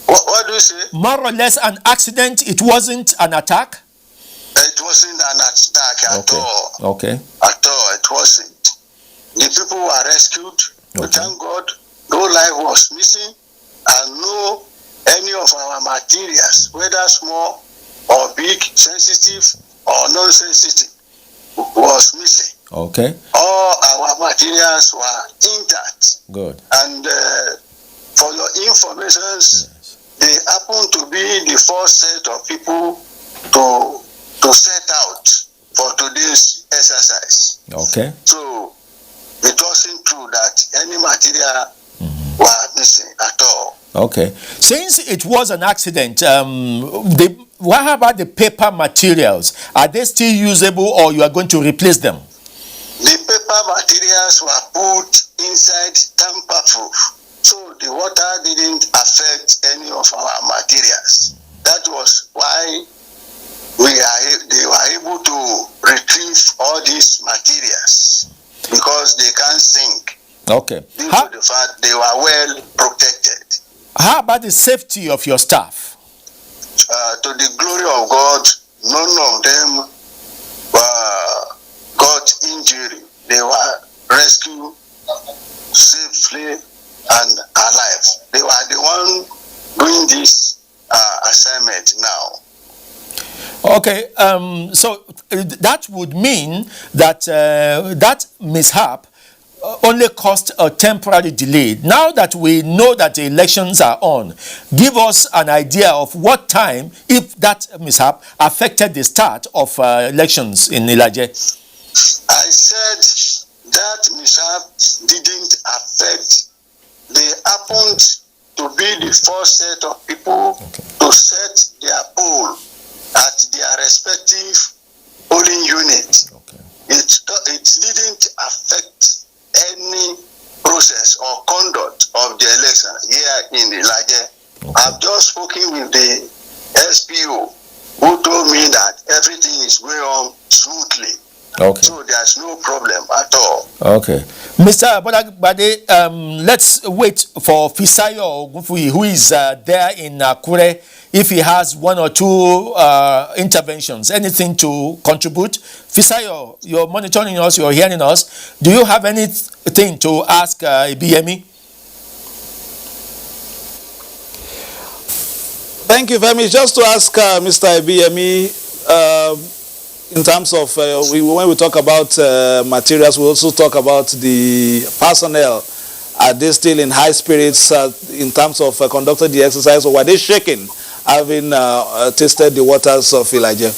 What do you say? More or less an accident. It wasn't an attack? It wasn't an attack at all. Okay. At all, it wasn't. The people were rescued. Okay. Thank God, no life was missing, and no any of our materials, whether small or big, sensitive or non-sensitive, was missing. Okay. All our materials were intact. Good. And for your information, they happen to be the first set of people to set out for today's exercise. Okay. So it wasn't true that any material were missing at all. Okay. Since it was an accident, what about the paper materials? Are they still usable, or you are going to replace them? The paper materials were put inside tamper-proof, so the water didn't affect any of our materials. That was why they were able to retrieve all these materials, because they can't sink. Okay. Due to the fact they were well protected. How about the safety of your staff? To the glory of God, none of them got injury. They were rescued safely and alive. They were the one doing this assignment now. Okay, so that would mean that that mishap only caused a temporary delay. Now that we know that the elections are on, give us an idea of what time, if that mishap affected the start of elections in Ilaje. I said that mishap didn't affect. They happened to be the first set of people to set their poll at their respective polling unit. It didn't affect any process or conduct of the election here in Ilaje. I've just spoken with the SPO, who told me that everything is going on smoothly. Okay. So there's no problem at all. Okay. Mr. Bodagbade, let's wait for Fisayo Ogunfuyi, who is there in Akure, if he has one or two interventions, anything to contribute. Fisayo, you're monitoring us, you're hearing us. Do you have anything to ask BME? Thank you very much. Just to ask Mr. BME, in terms of when we talk about materials, we also talk about the personnel. Are they still in high spirits in terms of conducting the exercise, or were they shaken having tasted the waters of Elijah?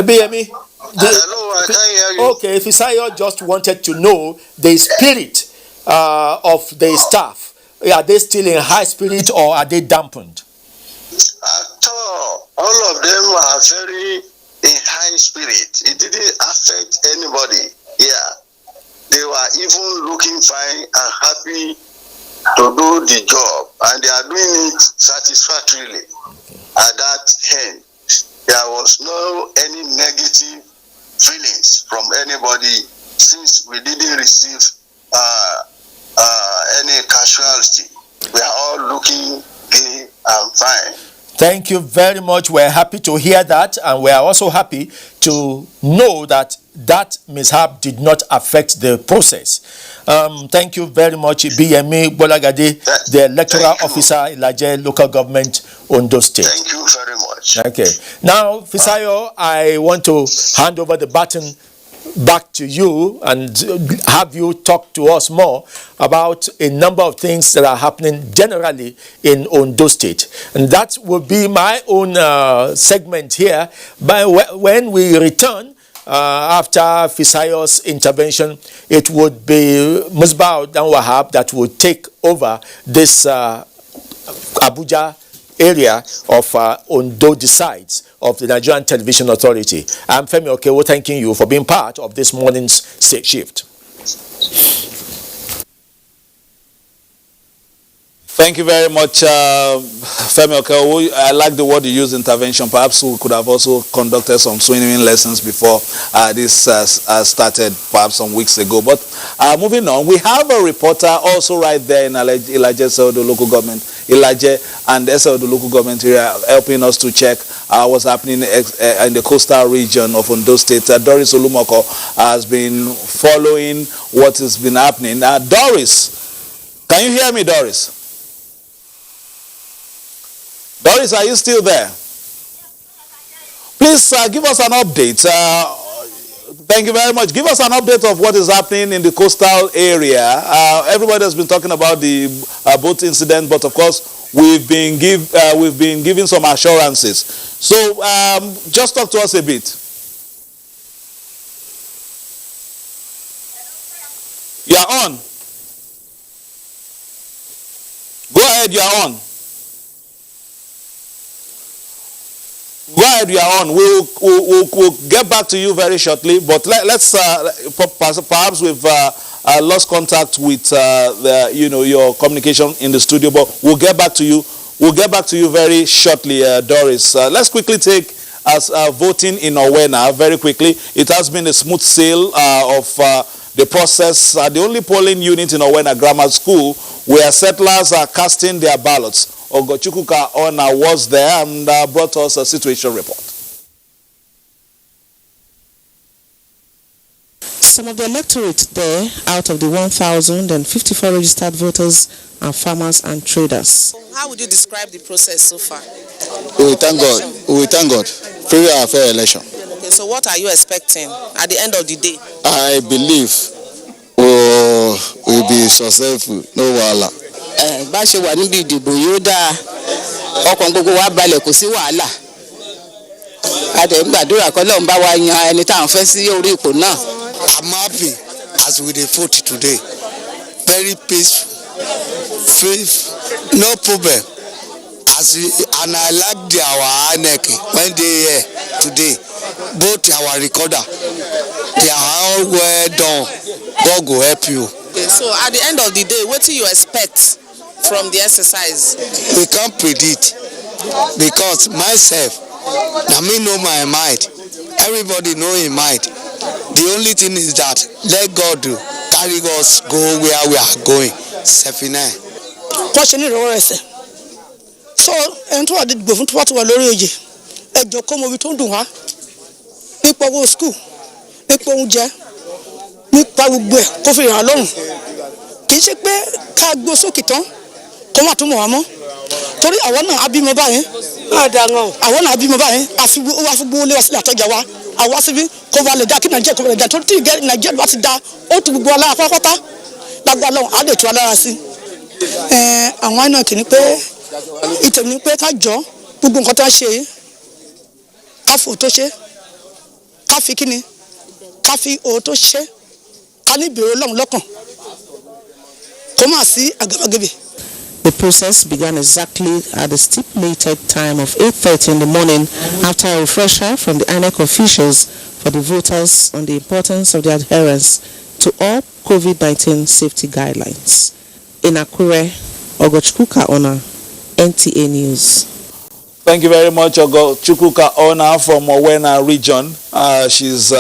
BME, Hello, I can't hear you. Okay, Fisayo just wanted to know the spirit of the staff. Are they still in high spirit or are they dampened? All of them are very in high spirit. It didn't affect anybody. Yeah, they were even looking fine and happy to do the job, and they are doing it satisfactorily. At that end, there was no any negative feelings from anybody since we didn't receive any casualty. We are all looking gay and fine. Thank you very much. We're happy to hear that, and we are also happy to know that that mishap did not affect the process. Thank you very much, BME Bolagade, the electoral officer, Ilaje local government, Ondo State. Thank you very much. Okay. Now, Fisayo, I want to hand over the baton back to you and have you talk to us more about a number of things that are happening generally in Ondo State. And that will be my own segment here. But when we return, after Fisayo's intervention, it would be Musbah Dan Wahab that would take over this Abuja area of Ondo Decides of the Nigerian Television Authority. I'm Femi Okewo, thanking you for being part of this morning's State Shift. Thank you very much, Femi Okewo. I like the word you use, intervention. Perhaps we could have also conducted some swimming lessons before this started, perhaps some weeks ago. But moving on, we have a reporter also right there in Ilaje, the local government, Ilaje and the local government area, helping us to check what's happening in the coastal region of Ondo State. Doris Olumoko has been following what has been happening. Doris, can you hear me, Doris? Doris, are you still there? Please give us an update. Thank you very much. Give us an update of what is happening in the coastal area. Everybody has been talking about the boat incident, but of course we've been giving some assurances. So just talk to us a bit. You are on. Go ahead, you are on. Go ahead, you are on. We'll get back to you very shortly, but let's perhaps we've lost contact with your communication in the studio, but we'll get back to you. We'll get back to you very shortly, Doris. Let's quickly take as voting in Owena very quickly. It has been a smooth sail of the process. The only polling unit in Owena Grammar School where settlers are casting their ballots. Ogochukwuka Ona was there and brought us a situation report. Some of the electorate there, out of the 1,054 registered voters, are farmers and traders. How would you describe the process so far? We thank God. We thank God. Free and fair election. Okay, so what are you expecting at the end of the day? I believe we'll be successful. No wahala. Bá ṣe wà níbi ìdìbò yóò dáa ọkàn gbogbo wa balẹ̀ kò sí wàhálà adẹ̀ ń gbàdúrà kọ́ lọ́n bá wa yan ẹni tá à ń fẹ́ sí orí ipò náà. I'm happy as we dey vote today. Very peaceful, no problem. And I like our INEC when they here today. Both our recorder, they are all well done. God go help you. Okay, so at the end of the day, what do you expect from the exercise? We can't predict because myself, I mean know my mind. Everybody know in mind. The only thing is that let God do carry us go where we are going. Sefina. Question is so ẹni tó wà dìbò fún tó wà lórí oyè ẹjọ́ kọ́ mọ ibi tó ń dùn wá nípa owó skul nípa oúnjẹ nípa gbogbo ẹ̀ kó fi ràn án lọ́rùn kì í ṣe pé ká gbó sókè tán kó má tún mọ̀ wá mọ́ torí àwọn náà á bímọ báyìí àwọn náà á bímọ báyìí wá fún gbówó lé wá sílẹ̀ àtọ́jà wa àwa síbí kó ba lè dá kí nàìjíríà kó ba lè dá torí tí nàìjíríà bá ti dá ó ti gbogbo alára pátápátá lágbára lọ́wọ́ á lè tú alára sí àwọn àna kì í ní pé ìtẹ̀mí pé ká jọ gbogbo nǹkan tó ń ṣe ká fò tó ṣe ká fi kíni ká fi ohun tó ṣe ká ní ìbẹ̀rù Ọlọ́run lọ́kàn kó má sí àgàbàgebè. The process began exactly at the stipulated time of 8:30 in the morning after a refresher from the INEC officials for the voters on the importance of the adherence to all COVID-19 safety guidelines. In Akure, Ogochukwuka Ona, NTA News. Thank you very much, Ogochukwuka Ona from Owena region. She's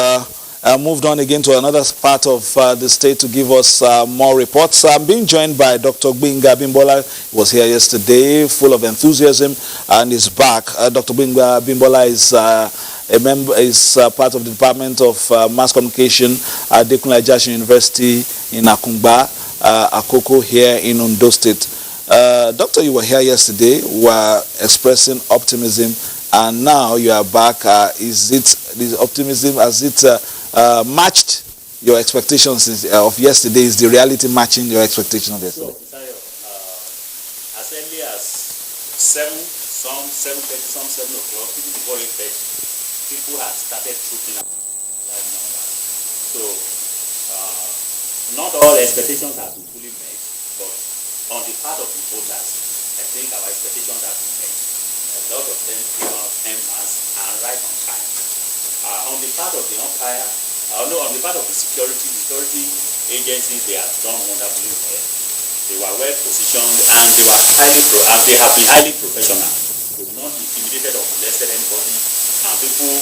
moved on again to another part of the state to give us more reports. I'm being joined by Dr. Gbinga Bimbola. He was here yesterday, full of enthusiasm, and is back. Dr. Gbinga Bimbola is part of the Department of Mass Communication at Adekunle Ajasin University in Akungba, Akoko, here in Ondo State. Doctor, you were here yesterday, were expressing optimism, and now you are back. Is it this optimism? Has it matched your expectations of yesterday? Is the reality matching your expectation of yesterday? As early as 7:30, some 7 o'clock, even before 8:30, people have started trooping out. So, not all expectations have been fully met, but on the part of the voters, I think our expectations have been met. A lot of them came out en masse and right on time. On the part of the umpire, on the part of the security agencies, they have done wonderfully well. They were well positioned and they have been highly professional. They've not intimidated or molested anybody. And people,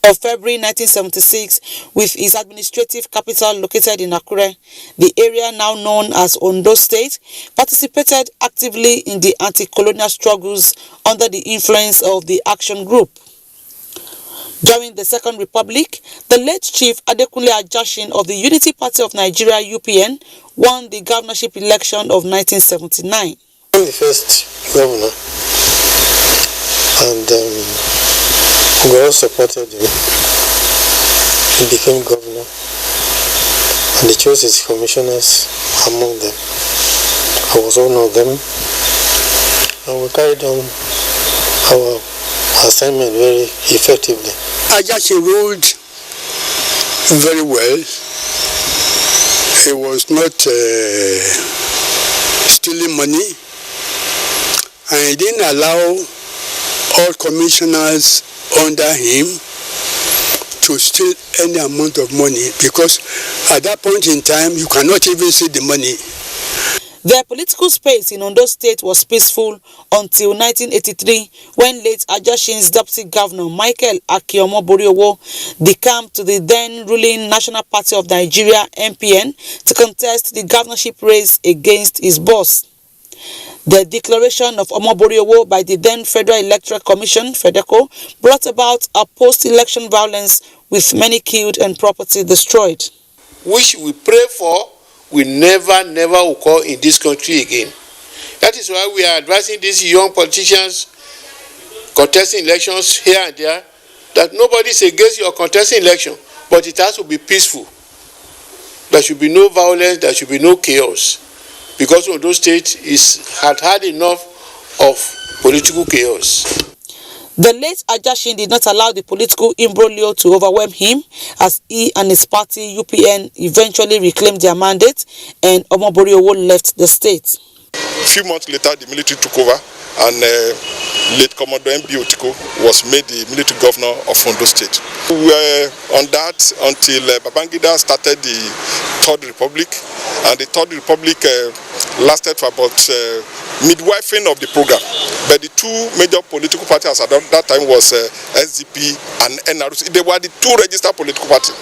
Of February 1976, with its administrative capital located in Akure, the area now known as Ondo State participated actively in the anti-colonial struggles under the influence of the Action Group. During the Second Republic, the late Chief Adekunle Ajasin of the Unity Party of Nigeria (UPN) won the governorship election of 1979. I'm the first governor, and we all supported him. He became governor, and he chose his commissioners among them. I was one of them, and we carried on our assignment very effectively. Ajasin ruled very well. He was not stealing money, and he didn't allow all commissioners under him to steal any amount of money, because at that point in time you cannot even see the money. Their political space in Ondo State was peaceful until 1983, when late Ajasin's deputy governor Michael Akiomo-Boriowo decamped to the then ruling National Party of Nigeria (NPN) to contest the governorship race against his boss. The declaration of Omo-Boriowo by the then Federal Electoral Commission (FEDECO) brought about a post-election violence with many killed and property destroyed. Which we pray for will never occur in this country again. That is why we are advising these young politicians contesting elections here and there, that nobody is against your contesting election, but it has to be peaceful. There should be no violence, there should be no chaos, because Ondo State had had enough of political chaos. The late Ajasin did not allow the political imbroglio to overwhelm him, as he and his party UPN eventually reclaimed their mandate and Omo-Boriowo left the state. A few months later, the military took over, and late Commodore M.B. Otiko was made the military governor of Ondo State. We were on that until Babangida started the Third Republic, and the Third Republic lasted for about midwifing of the program. But the two major political parties at that time was SDP and NRC. They were the two registered political parties.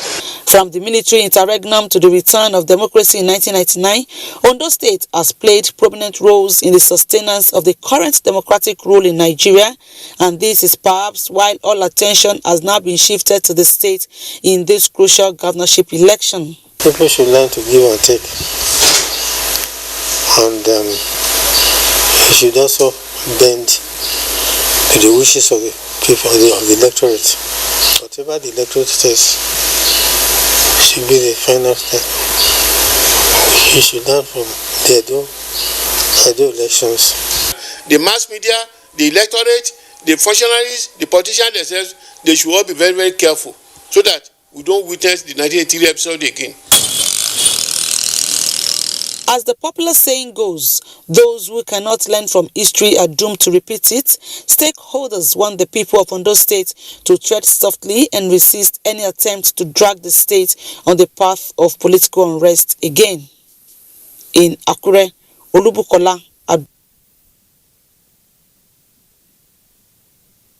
From the military interregnum to the return of democracy in 1999, Ondo State has played prominent roles in the sustenance of the current democratic rule in Nigeria, and this is perhaps why all attention has now been shifted to the state in this crucial governorship election. People should learn to give and take, and you should also bend to the wishes of the people of the electorate. Whatever the electorate says should be the final step. You should learn from the Edo elections. The mass media, the electorate, the functionaries, the politicians themselves, they should all be very, very careful so that we don't witness the 1983 episode again. As the popular saying goes, those who cannot learn from history are doomed to repeat it. Stakeholders want the people of Ondo State to tread softly and resist any attempt to drag the state on the path of political unrest again. In Akure, Olubukola,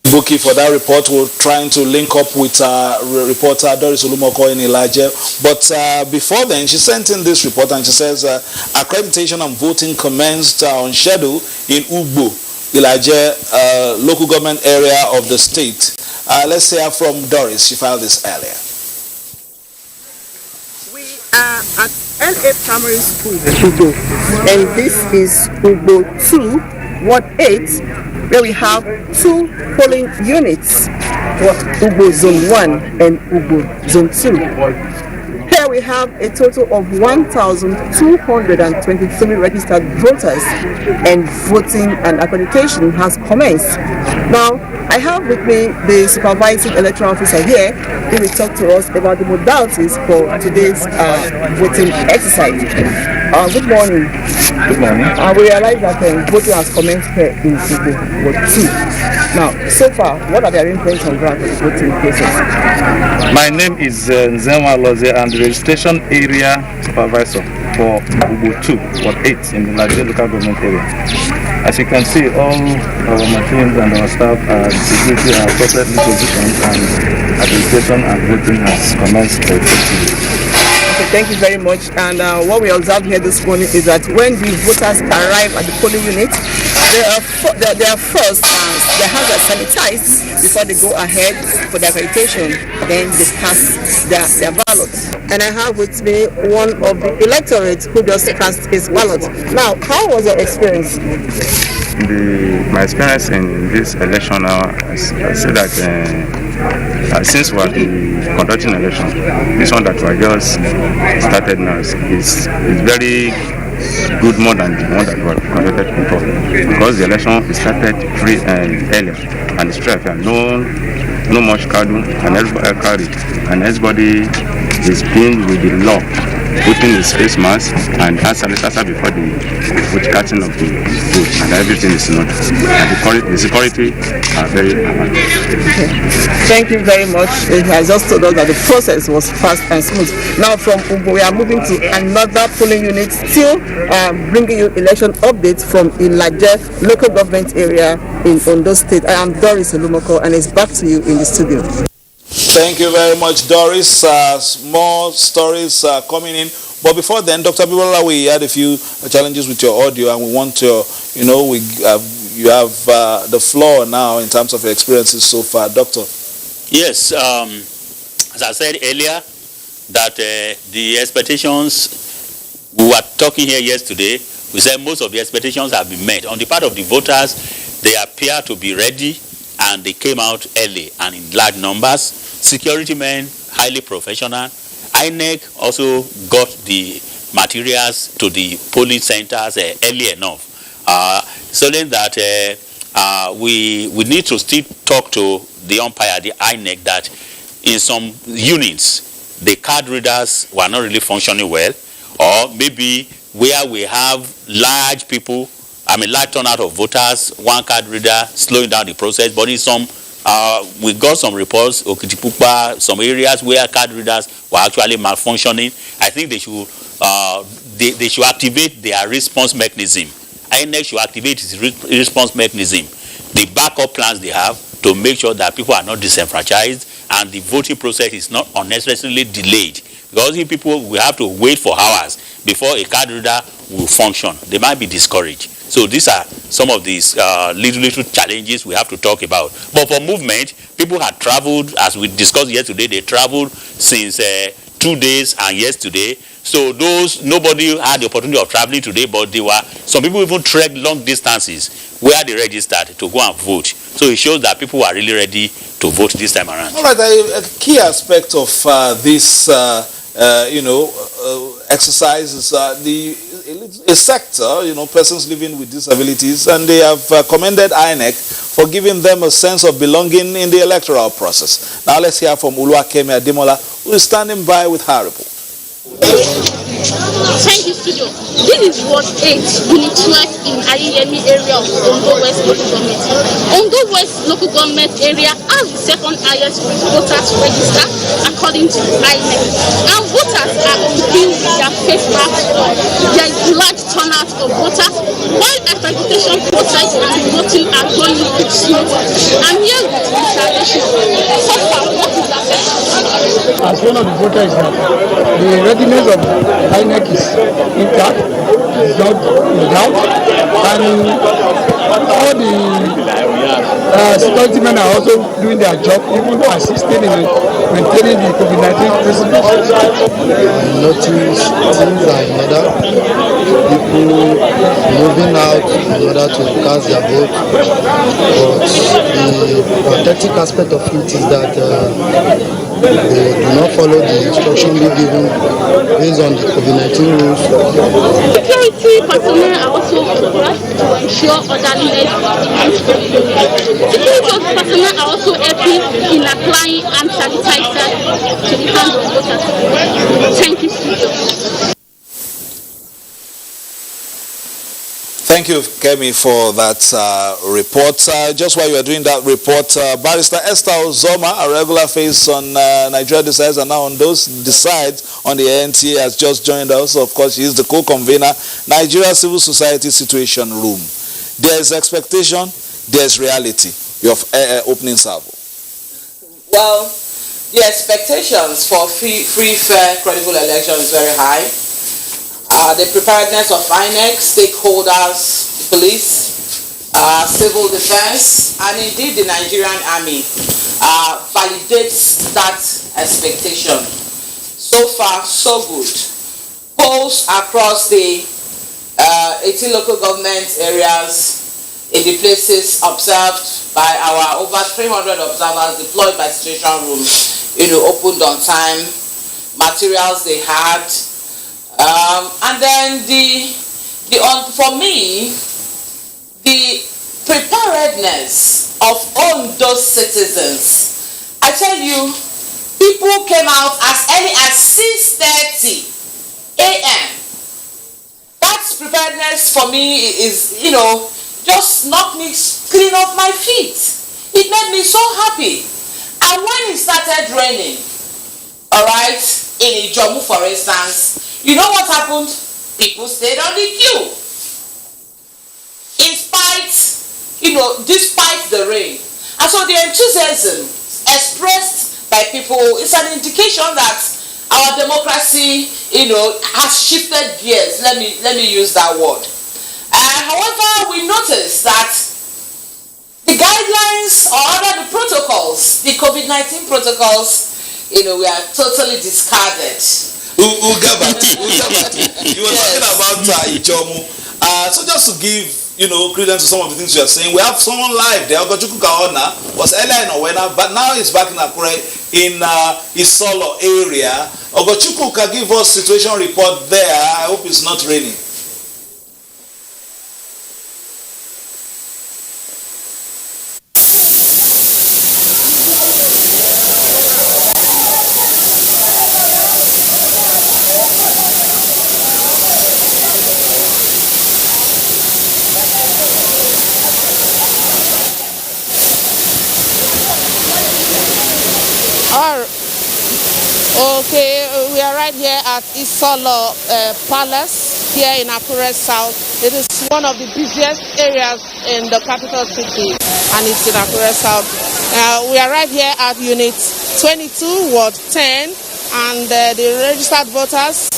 Buki for that report. We're trying to link up with reporter Doris Olumoko in Ilaje. But before then, she sent in this report and she says accreditation and voting commenced on schedule in Ugbo, Ilaje local government area of the state. Let's hear from Doris. She filed this earlier. We are at LA Primary School, Ugbo, and this is Ugbo 2, Ward 8. Where we have 2 polling units for Ugbo Zone 1 and Ugbo Zone 2. Here we have a total of 1,223 registered voters, and voting and accreditation has commenced. Now, I have with me the supervising electoral officer here who will talk to us about the modalities for today's voting exercise. Good morning. Good morning. We realize that voting has commenced here in Ugbo Ward 2. Now, so far, what are the arrangements on ground for the voting process? My name is Nzenwa Loze. I'm the registration area supervisor for Ugbo 2, Ward 8 in the Nigerian local government area. As you can see, all our machines and our staff are security are appropriately positioned, and accreditation and voting has commenced effectively. Okay, thank you very much. And what we observed here this morning is that when the voters arrive at the polling unit, they are first, their hands are sanitized before they go ahead for the accreditation. Then they cast their ballots. And I have with me one of the electorates who just cast his ballot. Now, how was your experience? My experience in this election now, I say that since we have been conducting election, this one that we just started now is very good, more than the one that we conducted before, because the election started earlier and it's straight, no much crowd, and everybody is being with the law, putting his face mask and answer before the casting of the vote, and everything is not. And the security are very alert. Thank you very much. It has just told us that the process was fast and smooth. Now from Ugbo, we are moving to another polling unit, still bringing you election updates from Ilaje local government area in Ondo State. I am Doris Olumoko, and it's back to you in the studio. Thank you very much, Doris. More stories coming in. But before then, Dr. Bibola, we had a few challenges with your audio, and we want to, you have the floor now in terms of your experiences so far. Doctor. Yes, as I said earlier, that the expectations, we were talking here yesterday, we said most of the expectations have been met. On the part of the voters, they appear to be ready, and they came out early and in large numbers. Security men, highly professional. INEC also got the materials to the polling centers early enough. So then that we need to still talk to the umpire, the INEC, that in some units, the card readers were not really functioning well, or maybe where we have large people, large turnout of voters, one card reader slowing down the process. But in some, we got some reports, Okitipupa, some areas where card readers were actually malfunctioning. I think they should activate their response mechanism. INEC should activate its response mechanism, the backup plans they have, to make sure that people are not disenfranchised and the voting process is not unnecessarily delayed. Because if people will have to wait for hours before a card reader will function, they might be discouraged. So these are some of these little challenges we have to talk about. But for movement, people had traveled, as we discussed yesterday, they traveled since 2 days and yesterday. So nobody had the opportunity of traveling today, but some people even trekked long distances where they registered to go and vote. So it shows that people are really ready to vote this time around. All right, a key aspect of this, exercise is a sector, persons living with disabilities, and they have commended INEC for giving them a sense of belonging in the electoral process. Now let's hear from Uluwakemi Ademola, who is standing by with her report. Thank you, studio. This is Ward 8, Unit 12 in Ayeyemi area of Ondo West local government. Ondo West local government area has the second highest voters register according to INEC. And voters are on queue with their face masks on. There is large turnout of voters, while accreditation process and voting are going on smoothly. I'm here with Mr. Adesina. So far, what is that? As one of the voters, the readiness of INEC is intact, is not in doubt, and all the security men are also doing their job, even assisting in maintaining the COVID-19 procedures. I noticed things are in order, people moving out in order to cast their vote, but the pathetic aspect of it is that they do not follow the instruction being given based on the COVID-19 rules. Security personnel are also provided to ensure orderliness and security personnel are also helping in applying hand sanitizer to the hands of voters. Thank you, studio. Thank you, Kemi, for that report. Just while you are doing that report, Barrister Esther Ozoma, a regular face on Nigeria Decides and now on those Decides on the NTA, has just joined us. Of course, she is the co-convener, Nigeria Civil Society Situation Room. There is expectation, there is reality. Your opening salvo. Well, the expectations for free, fair, credible election is very high. The preparedness of INEC, stakeholders, the police, civil defense, and indeed the Nigerian army validates that expectation. So far, so good. Polls across the 18 local government areas in the places observed by our over 300 observers deployed by Situation Room, opened on time, materials they had. And then for me, the preparedness of Ondo citizens. I tell you, people came out as early as 6:30 a.m. That preparedness for me is, just knocked me clean off my feet. It made me so happy. And when it started raining, all right, in Ijomu, for instance, you know what happened? People stayed on the queue. In spite, despite the rain. And so the enthusiasm expressed by people is an indication that our democracy, has shifted gears. Let me use that word. However, we noticed that the guidelines or rather the protocols, the COVID-19 protocols, were totally discarded. You were talking about Ijomu. So just to give credence to some of the things you are saying, we have someone live there. Ogochukwu Kaona was earlier in Owena, but now he's back in Akure in Isolo area. Ogochukwu can give us situation report there. I hope it's not raining. Okay, we are right here at Isolo Palace here in Akure South. It is one of the busiest areas in the capital city, and it's in Akure South. We are right here at Unit 22, Ward 10, and the registered voters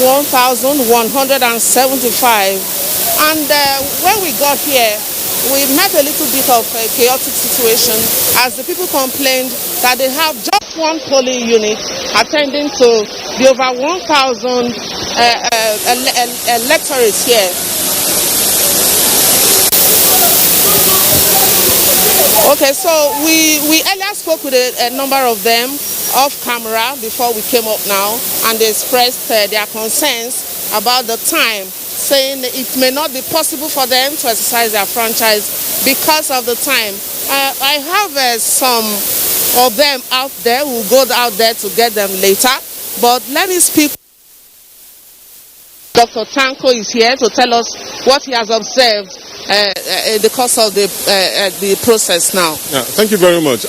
1,175. And when we got here, we met a little bit of a chaotic situation as the people complained that they have just one polling unit attending to the over 1,000 electorates here. Okay, so we earlier spoke with a number of them off camera before we came up now, and they expressed their concerns about the time saying it may not be possible for them to exercise their franchise because of the time. I have some of them out there. We'll go out there to get them later. But let me speak. Dr. Tanko is here to tell us what he has observed in the course of the process now. Yeah, thank you very much.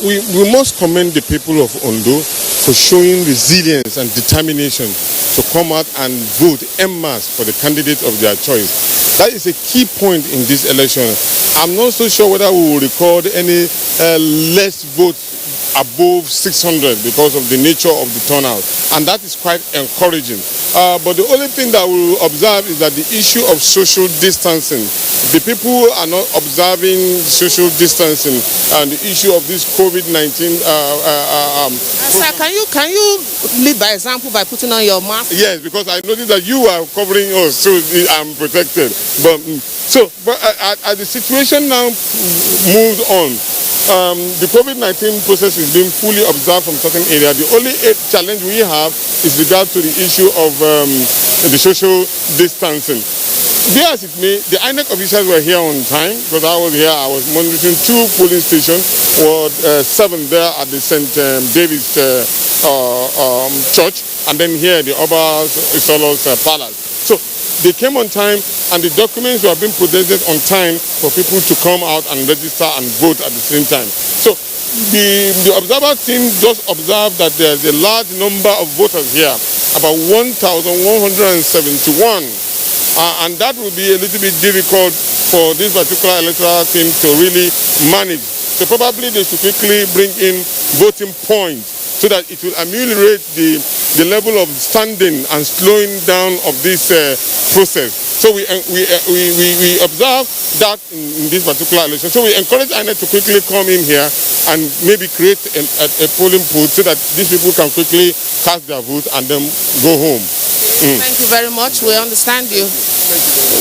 We must commend the people of Ondo for showing resilience and determination to come out and vote en masse for the candidate of their choice. That is a key point in this election. I'm not so sure whether we will record any less votes above 600 because of the nature of the turnout, and that is quite encouraging. But the only thing that we will observe is that the issue of social distancing, the people are not observing social distancing, and the issue of this COVID-19. Sir, can you lead by example by putting on your mask? Yes, because I noticed that you are covering us, so I'm protected. But as the situation now moved on, the COVID-19 process is being fully observed from certain areas. The only challenge we have is regard to the issue of the social distancing. Be as it may, the INEC officials were here on time because I was here. I was monitoring 2 polling stations, or 7 there at the St. David's Church, and then here the Oba Isolos Palace. So they came on time, and the documents were being presented on time for people to come out and register and vote at the same time. So the observer team just observed that there's a large number of voters here, about 1,171. And that will be a little bit difficult for this particular electoral team to really manage. So probably they should quickly bring in voting points so that it will ameliorate the level of standing and slowing down of this process. So we observe that in this particular election. So we encourage INEC to quickly come in here and maybe create a polling booth so that these people can quickly cast their vote and then go home. Thank you very much. We understand you.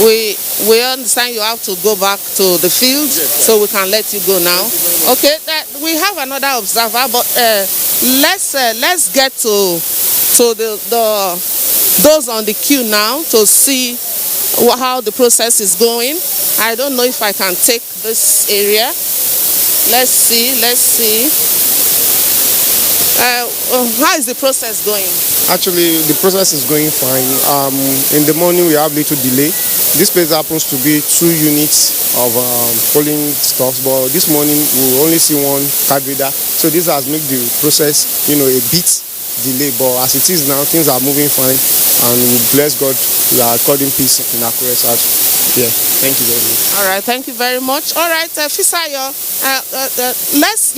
We understand you have to go back to the field, so we can let you go now. Okay, we have another observer, but let's get to those on the queue now to see how the process is going. I don't know if I can take this area. Let's see. How is the process going? Actually, the process is going fine. In the morning, we have little delay. This place happens to be 2 units of polling stuff, but this morning we only see 1 card reader. So this has made the process, a bit delay. But as it is now, things are moving fine, and we bless God, we are according peace in Akure South. Yeah, thank you very much. All right, thank you very much. All right, Fisayo, let's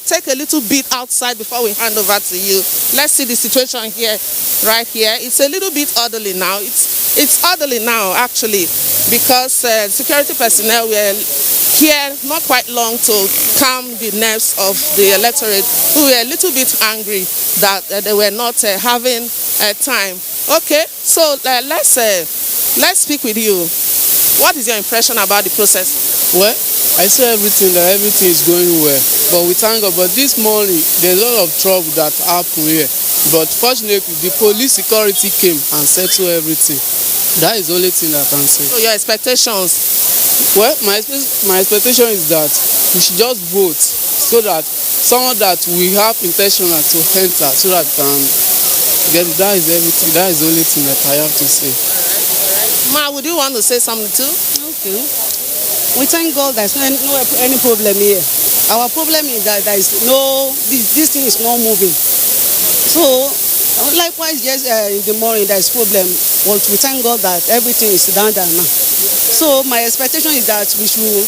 take a little bit outside before we hand over to you. Let's see the situation here, right here. It's a little bit orderly now. It's orderly now, actually, because security personnel were here not quite long to calm the nerves of the electorate, who were a little bit angry that they were not having time. Okay, so let's speak with you. What is your impression about the process? Well, I say everything is going well, but we thank God. But this morning, there's a lot of trouble that happened here. But fortunately, the police security came and settled everything. That is the only thing I can say. So your expectations? Well, my expectation is that we should just vote so that someone that we have intention to enter, so that can get it. That is everything. That is the only thing that I have to say. Ma, would you want to say something too? Okay. We thank God there's no any problem here. Our problem is that there is this thing is not moving. So, likewise, yes, in the morning there is problem. But we thank God that everything is down there now. So my expectation is that we should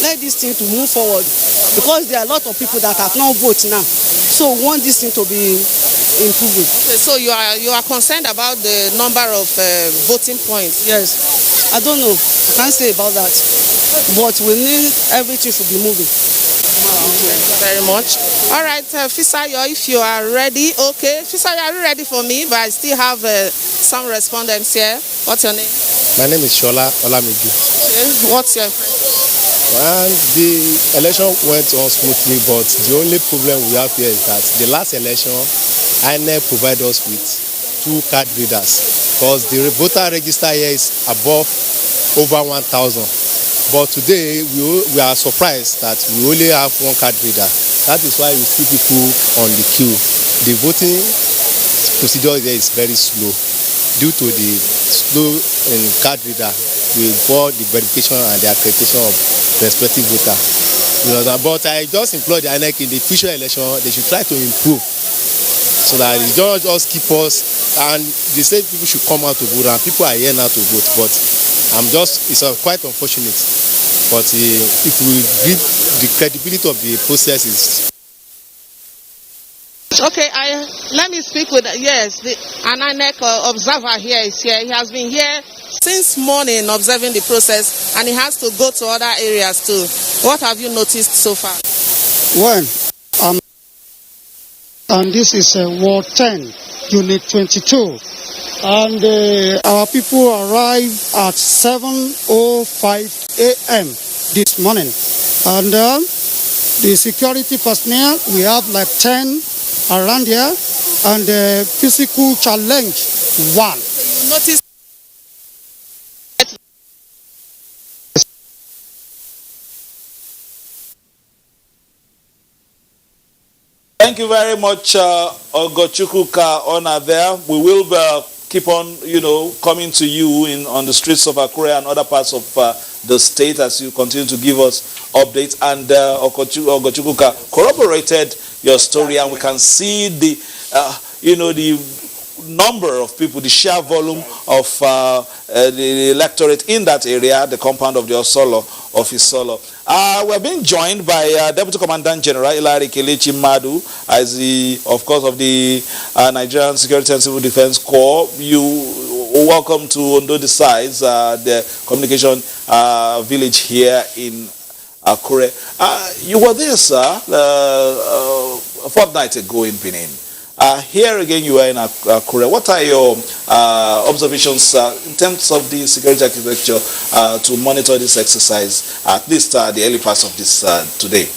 let this thing to move forward, because there are a lot of people that have not voted now. So we want this thing to be improving. Okay, so you are concerned about the number of voting points? Yes. I don't know. I can't say about that. But we need everything to be moving. Thank you very much. All right, Fisayo, if you are ready. Okay, Fisayo, are you ready for me? But I still have some respondents here. What's your name? My name is Shola Olamide. Okay. What's your impression? Well, the election went on smoothly, but the only problem we have here is that the last election, INEC provided us with 2 card readers. because the voter register here is above over 1,000. But today we are surprised that we only have one card reader. That is why we see people on the queue. The voting procedure there is very slow due to the slow card reader before the verification and the accreditation of respective voter. But I just implore the INEC in the future election, they should try to improve so that they don't just keep us, and they say people should come out to vote, and people are here now to vote. But it's quite unfortunate. But it will give the credibility of the process. Okay, let me speak with, the INEC observer here is here. He has been here since morning observing the process, and he has to go to other areas too. What have you noticed so far? Well, and this is Ward 10, Unit 22. And our people arrived at 7:05 a.m. this morning. And the security personnel, we have like 10 around here, and the physical challenge 1. So you notice. Thank you very much, Ogochukwuka Ona there. We will keep on, coming to you on the streets of Akure and other parts of the state as you continue to give us updates. And Ogochukwuka corroborated your story, and we can see the, the number of people, the sheer volume of the electorate in that area, the compound of the Osolo of Isolo. We're being joined by Deputy Commandant General Ilari Kelechi Madu, as of course, of the Nigerian Security and Civil Defense Corps. You welcome to Ondo Decides, the communication village here in Akure. You were there, sir, a fortnight ago in Benin. Here again, you are in Akure. What are your observations in terms of the security architecture to monitor this exercise, at least the early parts of this today?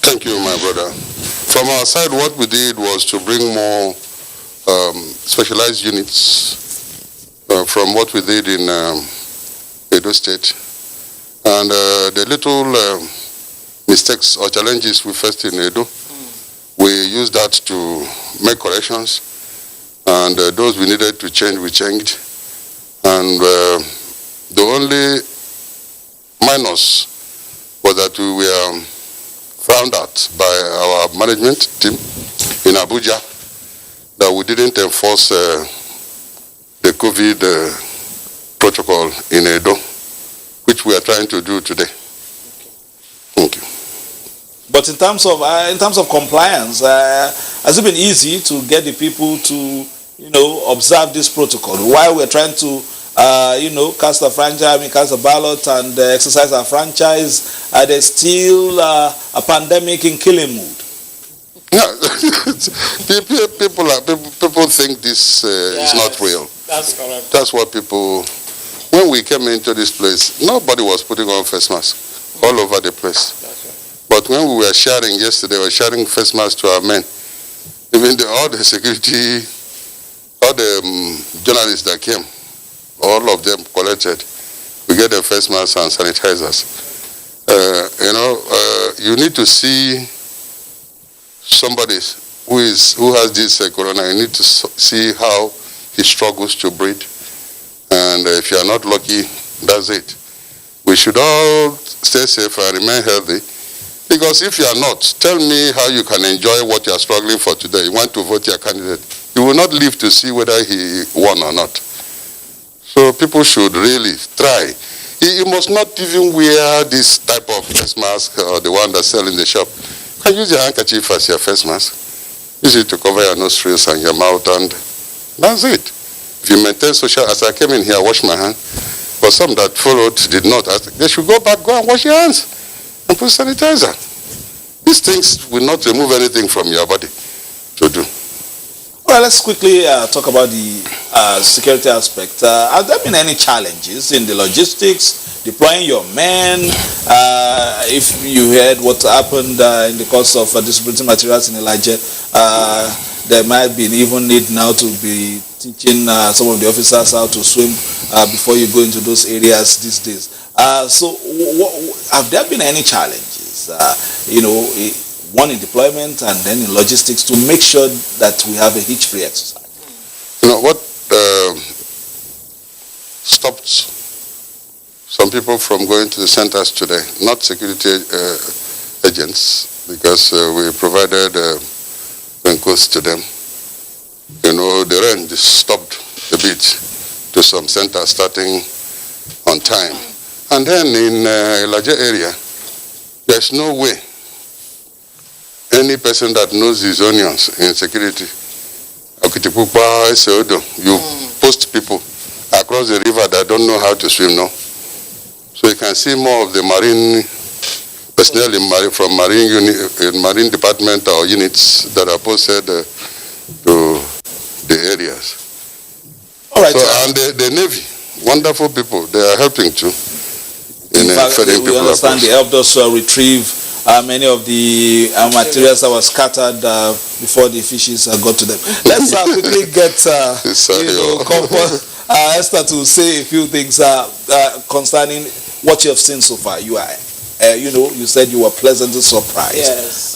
Thank you, my brother. From our side, what we did was to bring more specialized units from what we did in Edo State. And the little mistakes or challenges we faced in Edo, we used that to make corrections, and those we needed to change, we changed. And the only minus was that we were found out by our management team in Abuja that we didn't enforce the COVID protocol in Edo, which we are trying to do today. Thank you. But in terms of compliance, has it been easy to get the people to, observe this protocol while we're trying to, cast a ballot and exercise our franchise? There's still a pandemic in killing mood. Yeah, people think this is not real. That's correct. That's what people. When we came into this place, nobody was putting on face masks all over the place. But when we were sharing yesterday, we were sharing face masks to our men. Even all the security, all the journalists that came, all of them collected. We get the face masks and sanitizers. You need to see somebody who has this corona. You need to see how he struggles to breathe. And if you are not lucky, that's it. We should all stay safe and remain healthy. Because if you are not, tell me how you can enjoy what you are struggling for today. You want to vote your candidate. You will not live to see whether he won or not. So people should really try. You must not even wear this type of face mask or the one that's sell in the shop. You can use your handkerchief as your face mask. Use it to cover your nostrils and your mouth, and that's it. If you maintain social, as I came in here, I washed my hands. But some that followed did not. They should go back, go and wash your hands and put sanitizer. These things will not remove anything from your body to do. Well, let's quickly talk about the security aspect. Have there been any challenges in the logistics, deploying your men? If you heard what happened in the course of distributing materials in Elijah, there might be even need now to be teaching some of the officers how to swim before you go into those areas these days. So have there been any challenges, one in deployment and then in logistics, to make sure that we have a hitch-free exercise? What stopped some people from going to the centers today, not security agents, because we provided raincoats to them. The rain just stopped a bit to some centers starting on time. And then in a larger area, there's no way any person that knows his onions in security, you post people across the river that don't know how to swim, no? So you can see more of the marine personnel from marine department or units that are posted to the areas. All right. So, and the Navy, wonderful people, they are helping too. In fact, we understand they helped us retrieve many of the materials that were scattered before the fishes got to them. Let's quickly get Esther to say a few things concerning what you have seen so far. You said you were pleasantly surprised. Yes.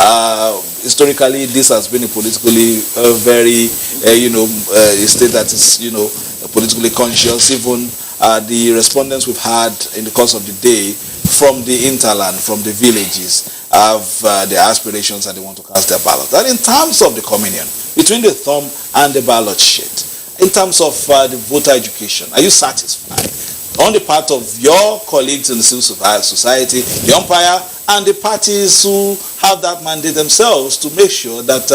Historically, this has been a politically very, a state that is, politically conscious. Even the respondents we've had in the course of the day from the hinterland, from the villages, have their aspirations and they want to cast their ballot. And in terms of the communion between the thumb and the ballot sheet, in terms of the voter education, are you satisfied on the part of your colleagues in the civil society, the umpire, and the parties who have that mandate themselves to make sure that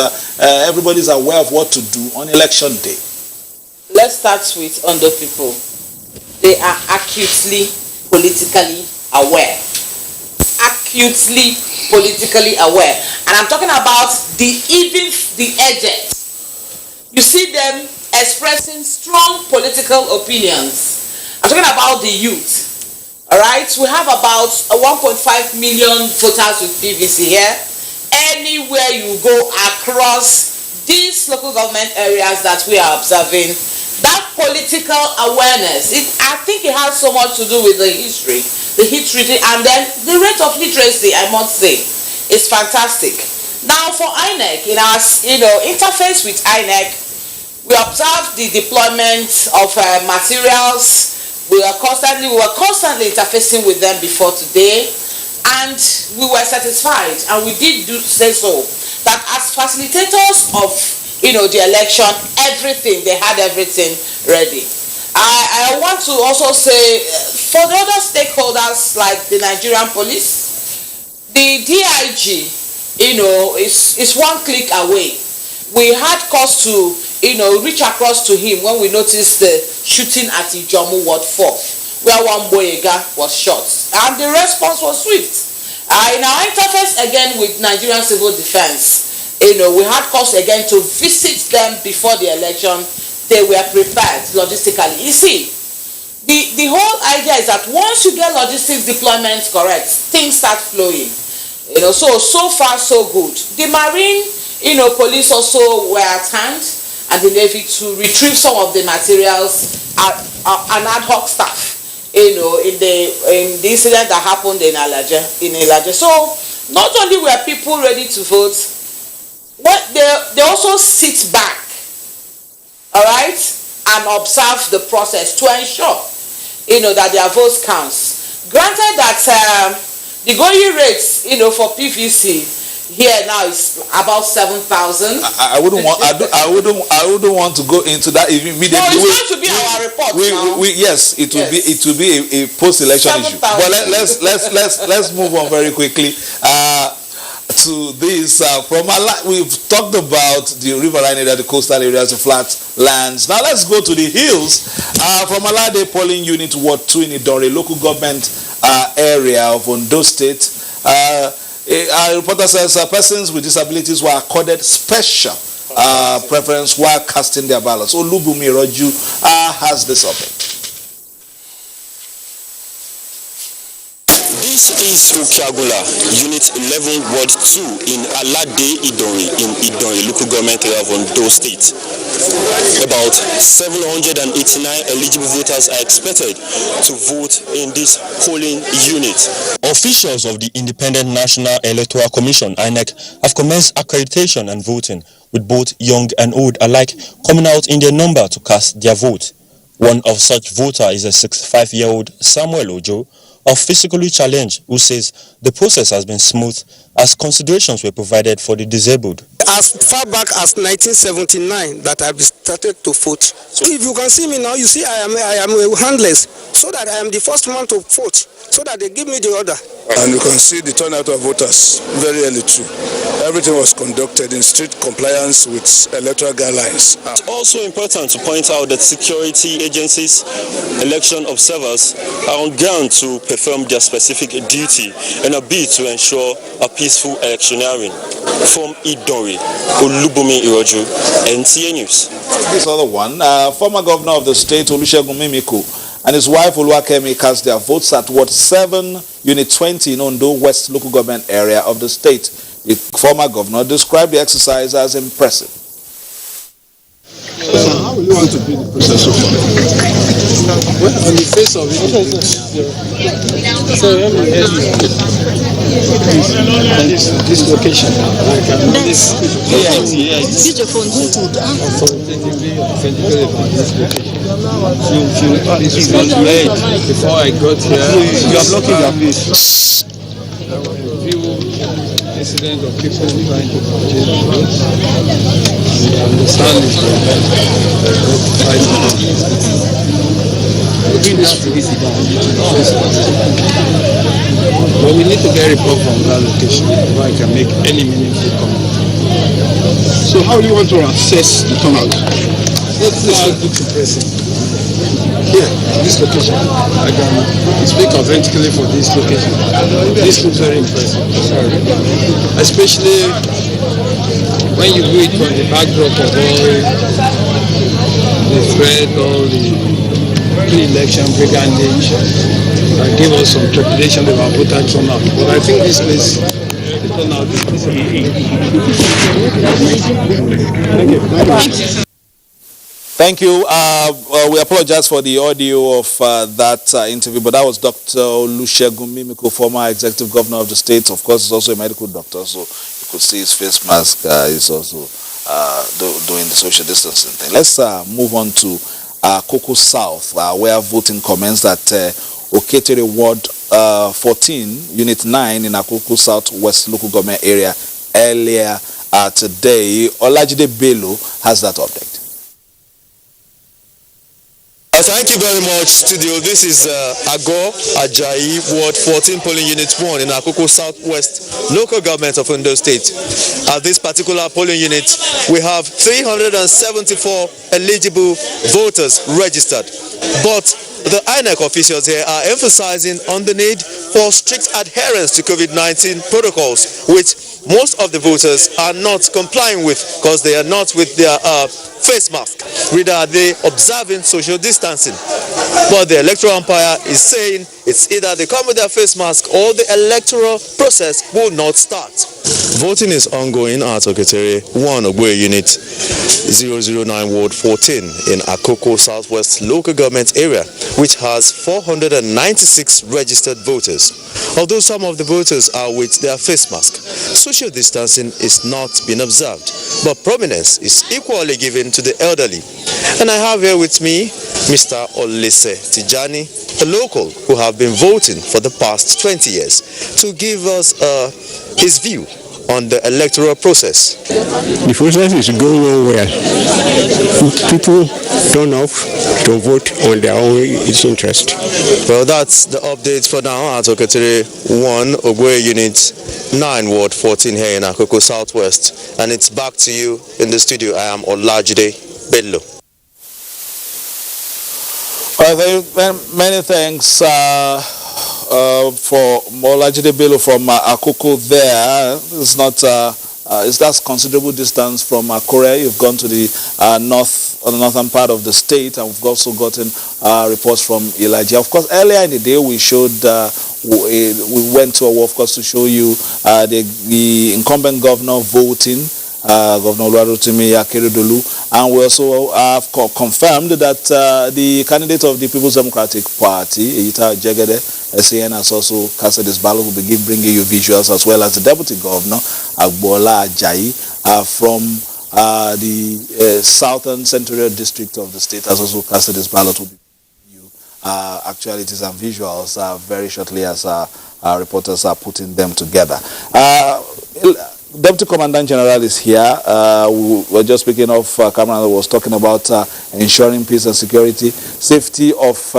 everybody is aware of what to do on election day? Let's start with Ondo people. They are acutely politically aware. Acutely politically aware. And I'm talking about the aged. You see them expressing strong political opinions. I'm talking about the youth. Alright, we have about 1.5 million voters with PVC here. Anywhere you go across these local government areas that we are observing, that political awareness, I think it has so much to do with the history, and then the rate of literacy, I must say, is fantastic. Now for INEC, in our interface with INEC, we observed the deployment of materials. We were constantly interfacing with them before today, and we were satisfied, and we did say so, that as facilitators of the election, they had everything ready. I want to also say, for the other stakeholders like the Nigerian police, the DIG, is one click away. We had cause to, reach across to him when we noticed the shooting at Ijomu Ward 4, where one Boyega was shot. And the response was swift. In our interface again with Nigerian Civil Defense, we had cause again to visit them before the election. They were prepared logistically. You see, the whole idea is that once you get logistics deployments correct, things start flowing. So far so good. The Marine, police also were at hand, and the Navy to retrieve some of the materials and ad hoc staff. In the incident that happened in Ilaje. So not only were people ready to vote, but they also sit back, all right, and observe the process to ensure, that their votes counts. Granted that the going rates, for PVC here now is about 7,000. I wouldn't want to go into that immediately. No, it's going to be our report now. Yes, it will be a post-election issue. But let's move on very quickly to this. We've talked about the riverine area, the coastal areas, the flat lands. Now let's go to the hills. From Alade polling unit Ward 2 in Idore, local government area of Ondo State. Our reporter says persons with disabilities were accorded special preference while casting their ballots. Olubumi Roju has this up. This This is Ukiagula, Unit 11, Ward 2 in Alade Idori, in Idori, local government area of Ondo State. About 789 eligible voters are expected to vote in this polling unit. Officials of the Independent National Electoral Commission, INEC, have commenced accreditation and voting, with both young and old alike coming out in their number to cast their vote. One of such voters is a 65-year-old Samuel Ojo, of physically challenged, who says the process has been smooth as considerations were provided for the disabled. As far back as 1979 that I've started to vote. So if you can see me now, you see I am handless, so that I am the first one to vote, so that they give me the order. And you can see the turnout of voters very early too. Everything was conducted in strict compliance with electoral guidelines. It's also important to point out that security agencies, election observers are on ground to perform their specific duty in a bid to ensure a peaceful electioneering. From Idori, Olubumi Iroju, NTA News. This other one, former governor of the state, Olusegun Mimiko, and his wife Oluwakemi cast their votes at Ward 7, Unit 20 in Ondo West local government area of the state. The former governor described the exercise as impressive. So how will you want to be the process so far? Well, on the face of it, this location, like this before I got here, you are blocking your face. Incident of people trying to purchase the roads, and we understand it. But we need to get a report from that location before I can make any meaningful comment. So how do you want to assess the turnout? This looks impressive. Here, this location, I can speak authentically for this location. This looks very impressive. Especially when you do it from the backdrop of all the threat, all the pre-election brigandage that give us some trepidation about voter turnout. But I think this place, the turnout is Thank you. We apologize for the audio of that interview, but that was Dr. Olusegun Mimiko, former executive governor of the state. Of course, he's also a medical doctor, so you could see his face mask. He's also doing the social distancing thing. Let's move on to Akoko South, where voting commenced at Oketere Ward 14, Unit 9 in Akoko South West local government area earlier today. Olajide Bello has that update. Thank you very much, studio. This is Ago Ajayi, Ward 14, polling unit 1 in Akoko Southwest, local government of Ondo State. At this particular polling unit, we have 374 eligible voters registered. But the INEC officials here are emphasizing on the need for strict adherence to COVID-19 protocols, which most of the voters are not complying with because they are not with their face mask. Rather, are they observing social distancing? But the electoral umpire is saying it's either they come with their face mask or the electoral process will not start. Voting is ongoing at Oketere 1 Ogwe Unit 009 Ward 14 in Akoko Southwest local government area, which has 496 registered voters. Although some of the voters are with their face mask, social distancing is not being observed, but prominence is equally given to the elderly. And I have here with me Mr. Olise Tijani, a local who have been voting for the past 20 years, to give us his view on the electoral process. The process is going on well. People turn off to vote on their own interest. Well, that's the update for now at Oketere 1 Ogwe Unit 9 Ward 14 here in Akoko Southwest. And it's back to you in the studio. I am Olajide Bello. Many thanks for Olajide Bello from Akoko there. It's not, that's considerable distance from Korea. You've gone to the northern part of the state, and we've also gotten reports from Elijah. Of course, earlier in the day, we showed we went to of course to show you the incumbent governor voting, Governor Oluwarotimi Akeredolu, and we also have confirmed that the candidate of the People's Democratic Party, Eyita Jegede, SAN, has also casted his ballot. We'll be bringing you visuals, as well as the Deputy Governor, Agbola Ajayi, from the Southern Senatorial District of the state, has also casted his ballot. We'll be bringing you actualities and visuals very shortly as our reporters are putting them together. Deputy Commandant General is here. We were just speaking of, Cameron was talking about ensuring peace and security, safety of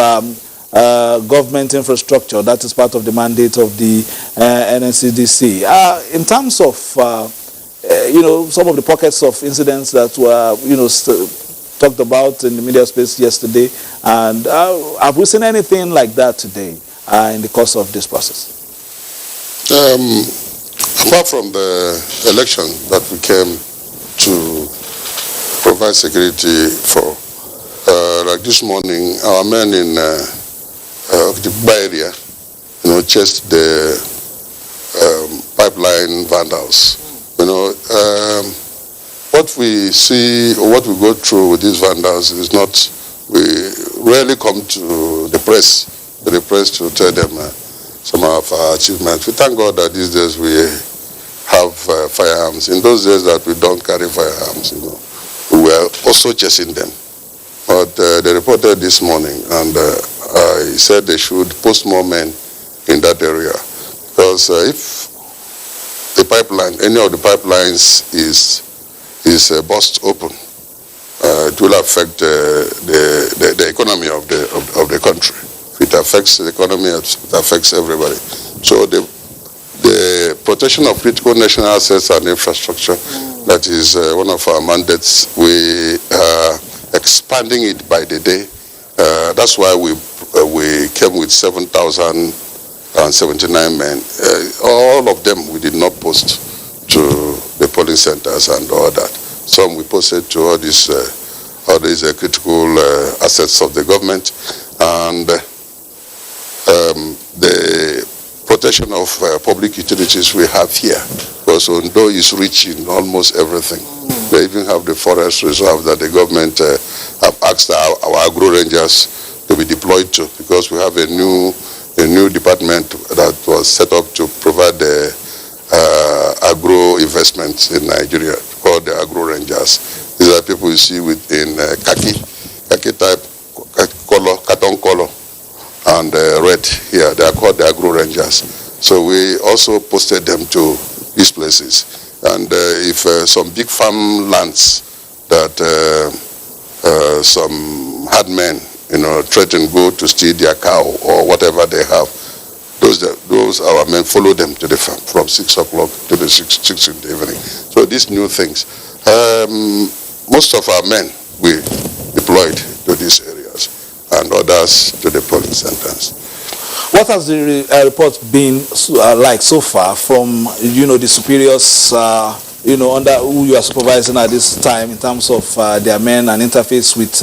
government infrastructure. That is part of the mandate of the NNCDC. In terms of, some of the pockets of incidents that were, talked about in the media space yesterday, and have we seen anything like that today in the course of this process? Apart from the election that we came to provide security for, like this morning, our men in the Obuja area, chased the pipeline vandals. What we see or what we go through with these vandals is not, we rarely come to the press to tell them some of our achievements. We thank God that these days we have firearms. In those days that we don't carry firearms, we were also chasing them. But they reported this morning, and I said they should post more men in that area, because if the pipeline, any of the pipelines is burst open, it will affect the economy of the country. If it affects the economy, it affects everybody. So the protection of critical national assets and infrastructure, that is one of our mandates. We are expanding it by the day. That's why we came with 7,079 men. All of them we did not post to the polling centers and all that. Some we posted to all these critical assets of the government, and the protection of public utilities we have here, because Ondo is rich in almost everything. They even have the forest reserve that the government have asked our agro rangers to be deployed to, because we have a new department that was set up to provide the agro investments in Nigeria, called the agro rangers. These are people you see in khaki type color, carton color, and red here. They are called the agro rangers. So we also posted them to these places. And if some big farm lands that some hard men, threaten go to steal their cow or whatever they have, those our men follow them to the farm from 6 o'clock to the 6 in the evening. So these new things, most of our men we deployed to these areas, and others to the polling centers. What has the report been like so far from the superiors under who you are supervising at this time, in terms of their men and interface with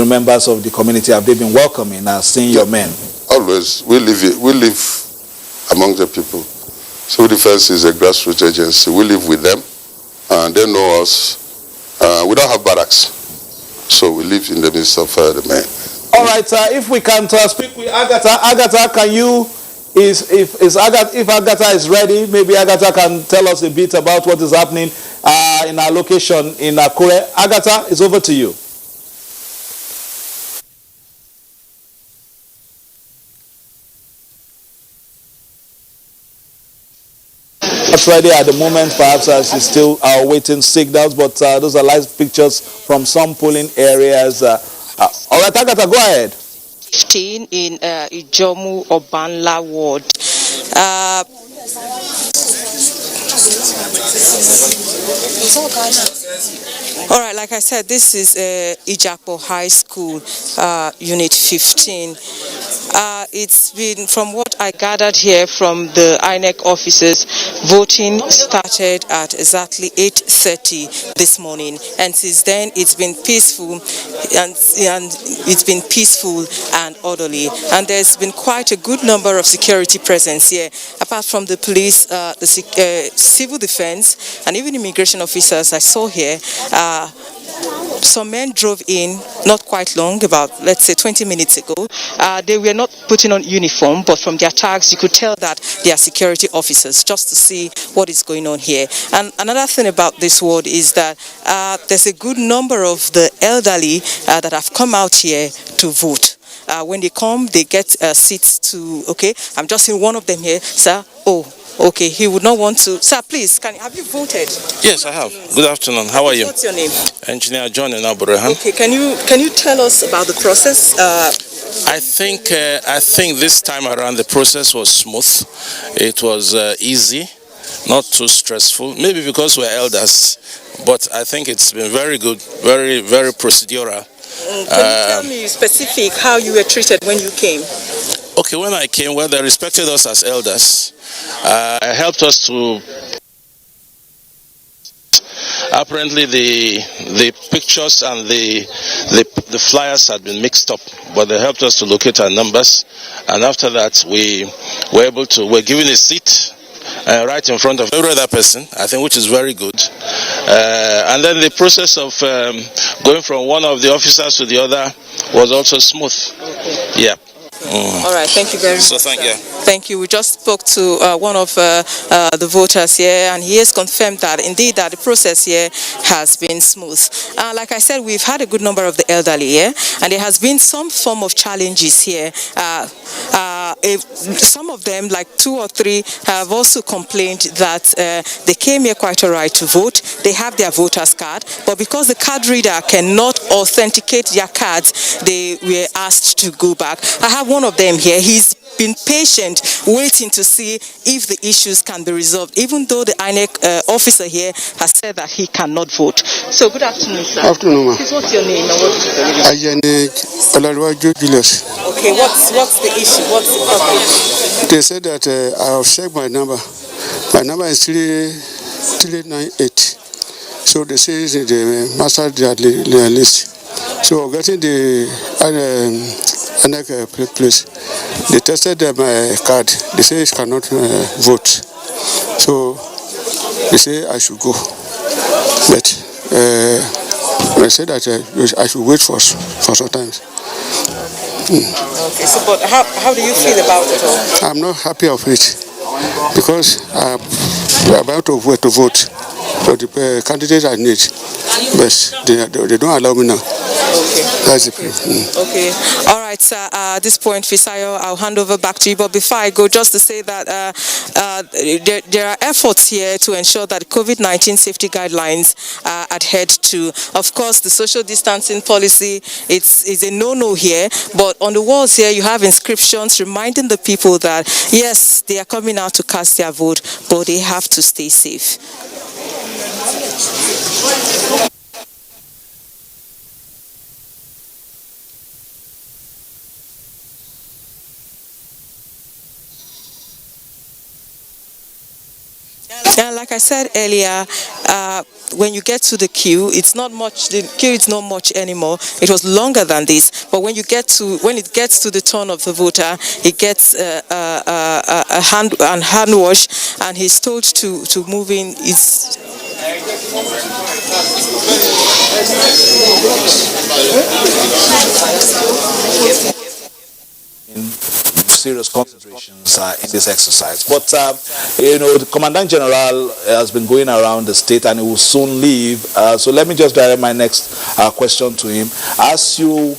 members of the community? Have they been welcoming seeing your men? Always. We live among the people. Civil Defense is a grassroots agency. We live with them, and they know us. We don't have barracks, so we live in the midst of the men. All right, if we can speak with Agatha. Agatha, can you, if Agatha is ready, maybe Agatha can tell us a bit about what is happening in our location in Akure. Agatha, it's over to you. Not ready at the moment, perhaps as she's still awaiting signals, but those are live pictures from some polling areas. All right, Agatha, go ahead. 15 in Ijomu Obanla ward. All right, like I said, this is Ijapo High School, Unit 15. It's been, from what what I gathered here from the INEC officers, voting started at exactly 8:30 this morning, and since then it's been peaceful and orderly, and there's been quite a good number of security presence here. Apart from the police, the civil defense, and even immigration officers I saw here. Some men drove in not quite long, about let's say 20 minutes ago. They were not putting on uniform, but from their tags you could tell that they are security officers, just to see what is going on here. And another thing about this ward is that there's a good number of the elderly that have come out here to vote. When they come, they get seats to, okay, I'm just seeing one of them here, sir. Oh, okay, he would not want to. Sir, please, have you voted? Yes, I have. Good afternoon. How are you? What's your name? Engineer John Enaburehan. Okay, can you tell us about the process? I think this time around the process was smooth. It was easy, not too stressful. Maybe because we're elders, but I think it's been very good, very, very procedural. Can you tell me specific how you were treated when you came? Okay, when I came, well, they respected us as elders. Helped us to. Apparently, the pictures and the flyers had been mixed up, but they helped us to locate our numbers. And after that, we were given a seat right in front of every other person, I think, which is very good. And then the process of going from one of the officers to the other was also smooth. Okay. Yeah. All right, thank you very much. So thank you. Thank you. We just spoke to one of the voters here, and he has confirmed that indeed that the process here has been smooth. Like I said, we've had a good number of the elderly here, and there has been some form of challenges here. Some of them, like 2 or 3, have also complained that they came here quite all right to vote. They have their voter's card, but because the card reader cannot authenticate their cards, they were asked to go back. I have one of them here. He's been patient, waiting to see if the issues can be resolved, even though the INEC officer here has said that he cannot vote. So, good afternoon, sir. Afternoon, ma'am. What's your name and what is your name? Julius. Okay, what's the issue? What's the problem? They said that I have checked my number. My number is 398. So they say it's in the master list. So getting the place, they tested my card. They say I cannot vote. So they say I should go. But they said that I should wait for some time. Okay, so but how do you feel about it all? I'm not happy of it because I'm about to vote for the candidate I need, but they don't allow me now. Okay. That's the problem. Okay. All right, sir. At this point, Fisayo, I'll hand over back to you. But before I go, just to say that there are efforts here to ensure that COVID-19 safety guidelines are adhered to. Of course, the social distancing policy, it's a no-no here. But on the walls here, you have inscriptions reminding the people that, yes, they are coming out to cast their vote, but they have to stay safe. And like I said earlier, when you get to the queue, it's not much. The queue is not much anymore. It was longer than this. But when it gets to the turn of the voter, he gets a hand wash, and he's told to move in. Serious concentrations in this exercise. But, the Commandant General has been going around the state and he will soon leave. So let me just direct my next question to him. As you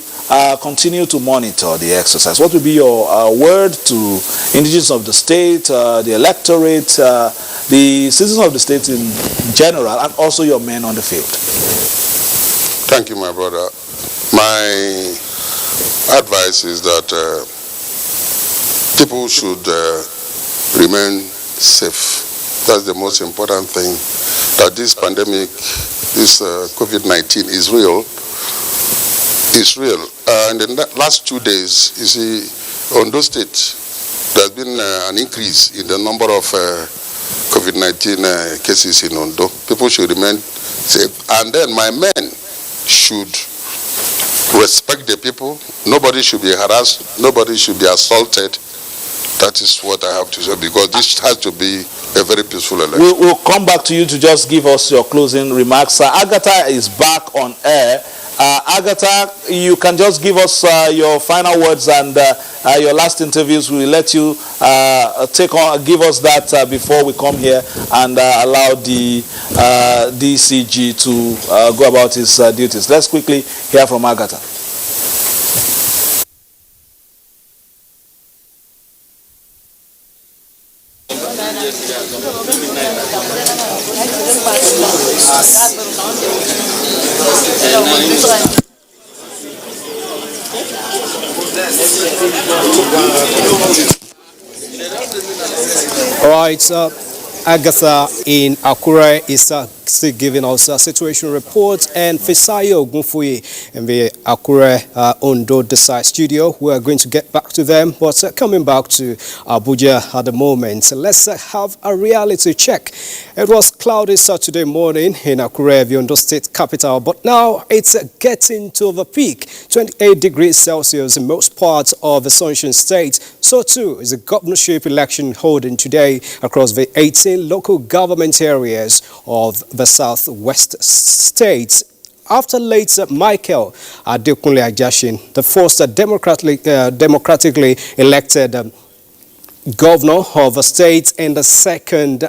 continue to monitor the exercise, what will be your word to indigenous of the state, the electorate, the citizens of the state in general, and also your men on the field? Thank you, my brother. My advice is that people should remain safe. That's the most important thing. That this pandemic, this COVID-19 is real. It's real. In the last 2 days, you see, Ondo State there's been an increase in the number of COVID-19 cases in Ondo. People should remain safe. And then my men should respect the people. Nobody should be harassed. Nobody should be assaulted. That is what I have to say, because this has to be a very peaceful election. We'll come back to you to just give us your closing remarks. Agatha is back on air. Agatha, you can just give us your final words and your last interviews. We'll let you give us that before we come here and allow the DCG to go about his duties. Let's quickly hear from Agatha. All right, Agatha in Akure is still giving us a situation report, and Fisayo Ogunfuyi in the Akure Ondo Decide studio. We are going to get back to them, but coming back to Abuja at the moment, let's have a reality check. It was cloudy Saturday morning in Akure, the Ondo State capital, but now it's getting to the peak, 28 degrees Celsius in most parts of the Sunshine State. So too is the governorship election holding today across the 18 local government areas of the southwest states. After late Michael Adekunle Ajashin, the first democratically elected governor of the state in the second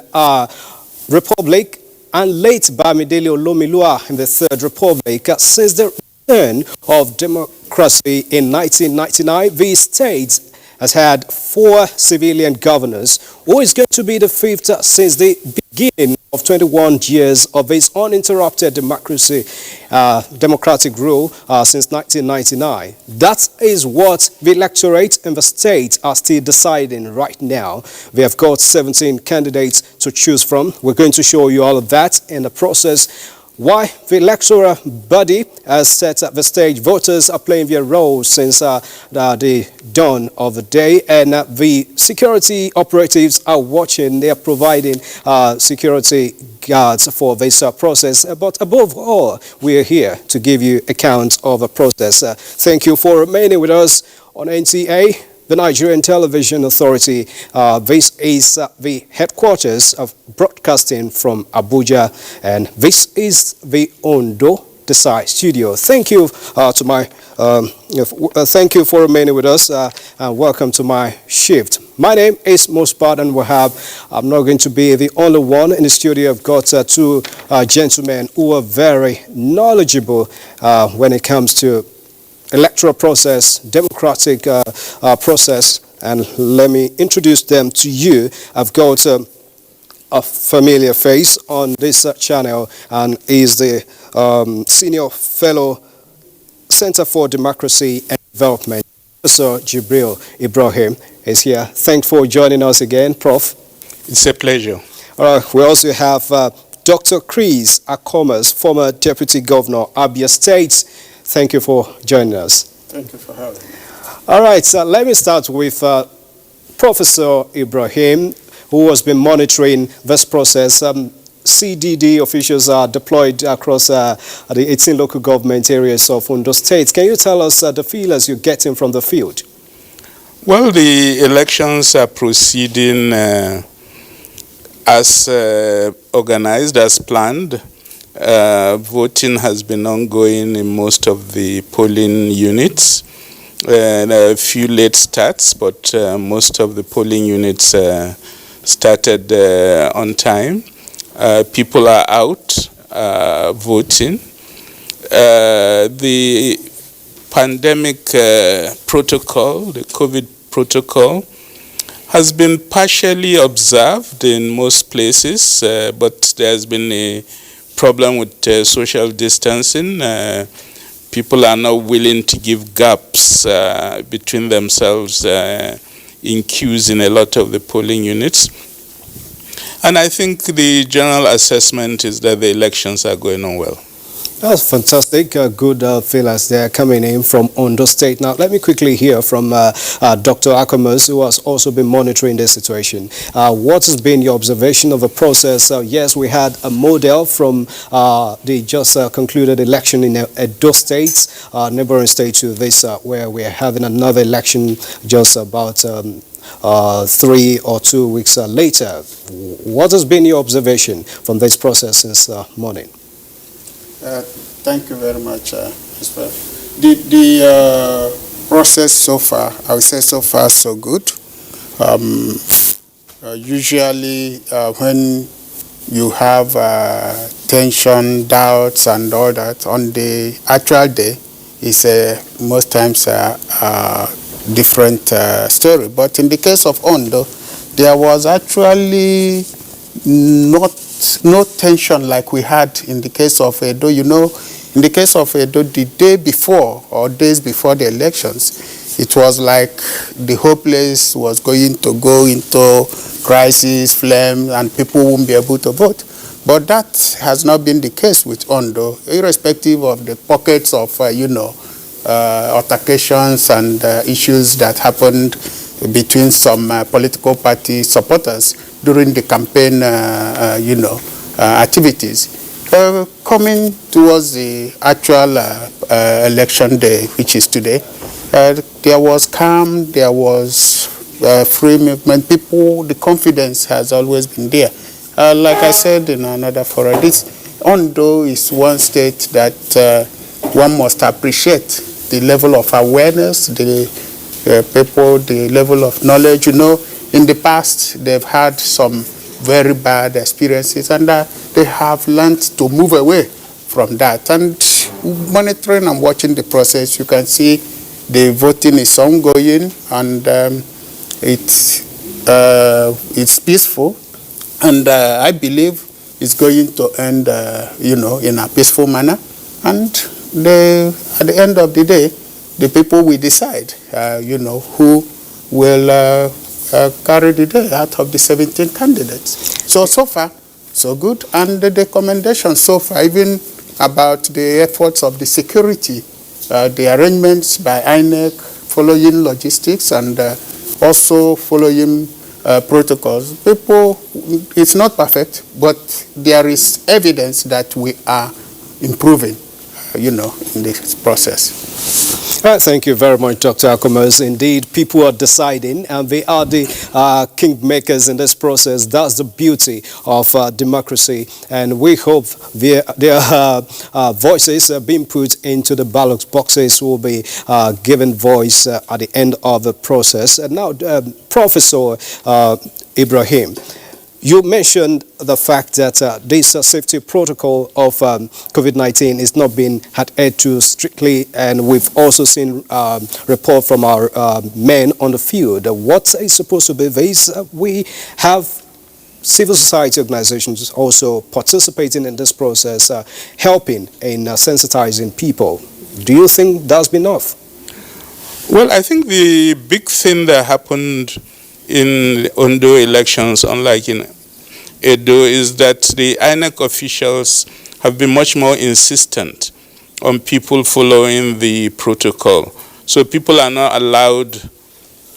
republic, and late Bamidele Olomilua in the third republic, since the return of democracy in 1999, the state has had 4 civilian governors, who is going to be the 5th since the beginning of 21 years of its uninterrupted democratic rule since 1999. That is what the electorate in the state are still deciding right now. We have got 17 candidates to choose from. We're going to show you all of that in the process. Why the electoral body has set up the stage. Voters are playing their role since the dawn of the day, and the security operatives are watching. They are providing security guards for this process. But above all, we are here to give you account of the process. Thank you for remaining with us on NTA, the Nigerian Television Authority. This is the headquarters of broadcasting from Abuja, and this is the Ondo Decide studio. Thank you thank you for remaining with us, and welcome to my shift. My name is Mosbadan Wahab. I'm not going to be the only one in the studio. I've got 2 gentlemen who are very knowledgeable when it comes to electoral process, democratic process, and let me introduce them to you. I've got a familiar face on this channel, and is the Senior Fellow, Center for Democracy and Development, Professor Jibril Ibrahim is here. Thanks for joining us again, Prof. It's a pleasure. All right, we also have Dr. Chris Akomas, former Deputy Governor, Abia State. Thank you for joining us. Thank you for having me. All right, so let me start with Professor Ibrahim, who has been monitoring this process. CDD officials are deployed across the 18 local government areas of Ondo State. Can you tell us the feelers you're getting from the field? Well, the elections are proceeding as organized, as planned. Voting has been ongoing in most of the polling units. And a few late starts, but most of the polling units started on time. People are out voting. The pandemic protocol, the COVID protocol, has been partially observed in most places, but there's been a problem with social distancing. People are not willing to give gaps between themselves in queues in a lot of the polling units. And I think the general assessment is that the elections are going on well. That's fantastic. Good feelers there coming in from Ondo State. Now, let me quickly hear from Dr. Akamos, who has also been monitoring this situation. What has been your observation of the process? Yes, we had a model from the just concluded election in Edo State, neighboring state to this, where we are having another election just about 3 or 2 weeks later. What has been your observation from this process since morning? Thank you very much, Mr. The process so far, I would say so far so good. Usually when you have tension, doubts and all that, on the actual day, it's most times a different story. But in the case of Ondo, there was actually no tension like we had in the case of Edo. You know, in the case of Edo, the day before or days before the elections, it was like the whole place was going to go into crisis, flame, and people won't be able to vote. But that has not been the case with Ondo, irrespective of the pockets of, altercations and issues that happened between some political party supporters during the campaign, activities. Coming towards the actual election day, which is today, there was calm, there was free movement. People, the confidence has always been there. Like I said in another forum, this Ondo is one state that one must appreciate the level of awareness, the people, the level of knowledge. You know, in the past, they've had some very bad experiences, and they have learned to move away from that. And monitoring and watching the process, you can see the voting is ongoing, and it's peaceful, and I believe it's going to end, in a peaceful manner. And at the end of the day, the people will decide, who will carry the day out of the 17 candidates. So far, so good. And the recommendations so far, even about the efforts of the security, the arrangements by INEC, following logistics and also following protocols. People, it's not perfect, but there is evidence that we are improving, in this process. Thank you very much, Dr. Akomos. Indeed, people are deciding, and they are the kingmakers in this process. That's the beauty of democracy, and we hope their voices being put into the ballot boxes will be given voice at the end of the process. And now, Professor Ibrahim, you mentioned the fact that this safety protocol of COVID-19 is not being adhered to strictly, and we've also seen report from our men on the field. What is supposed to be this? We have civil society organizations also participating in this process, helping in sensitizing people. Do you think that's been enough? Well, I think the big thing that happened in the Ondo elections, unlike in Edo, is that the INEC officials have been much more insistent on people following the protocol. So people are not allowed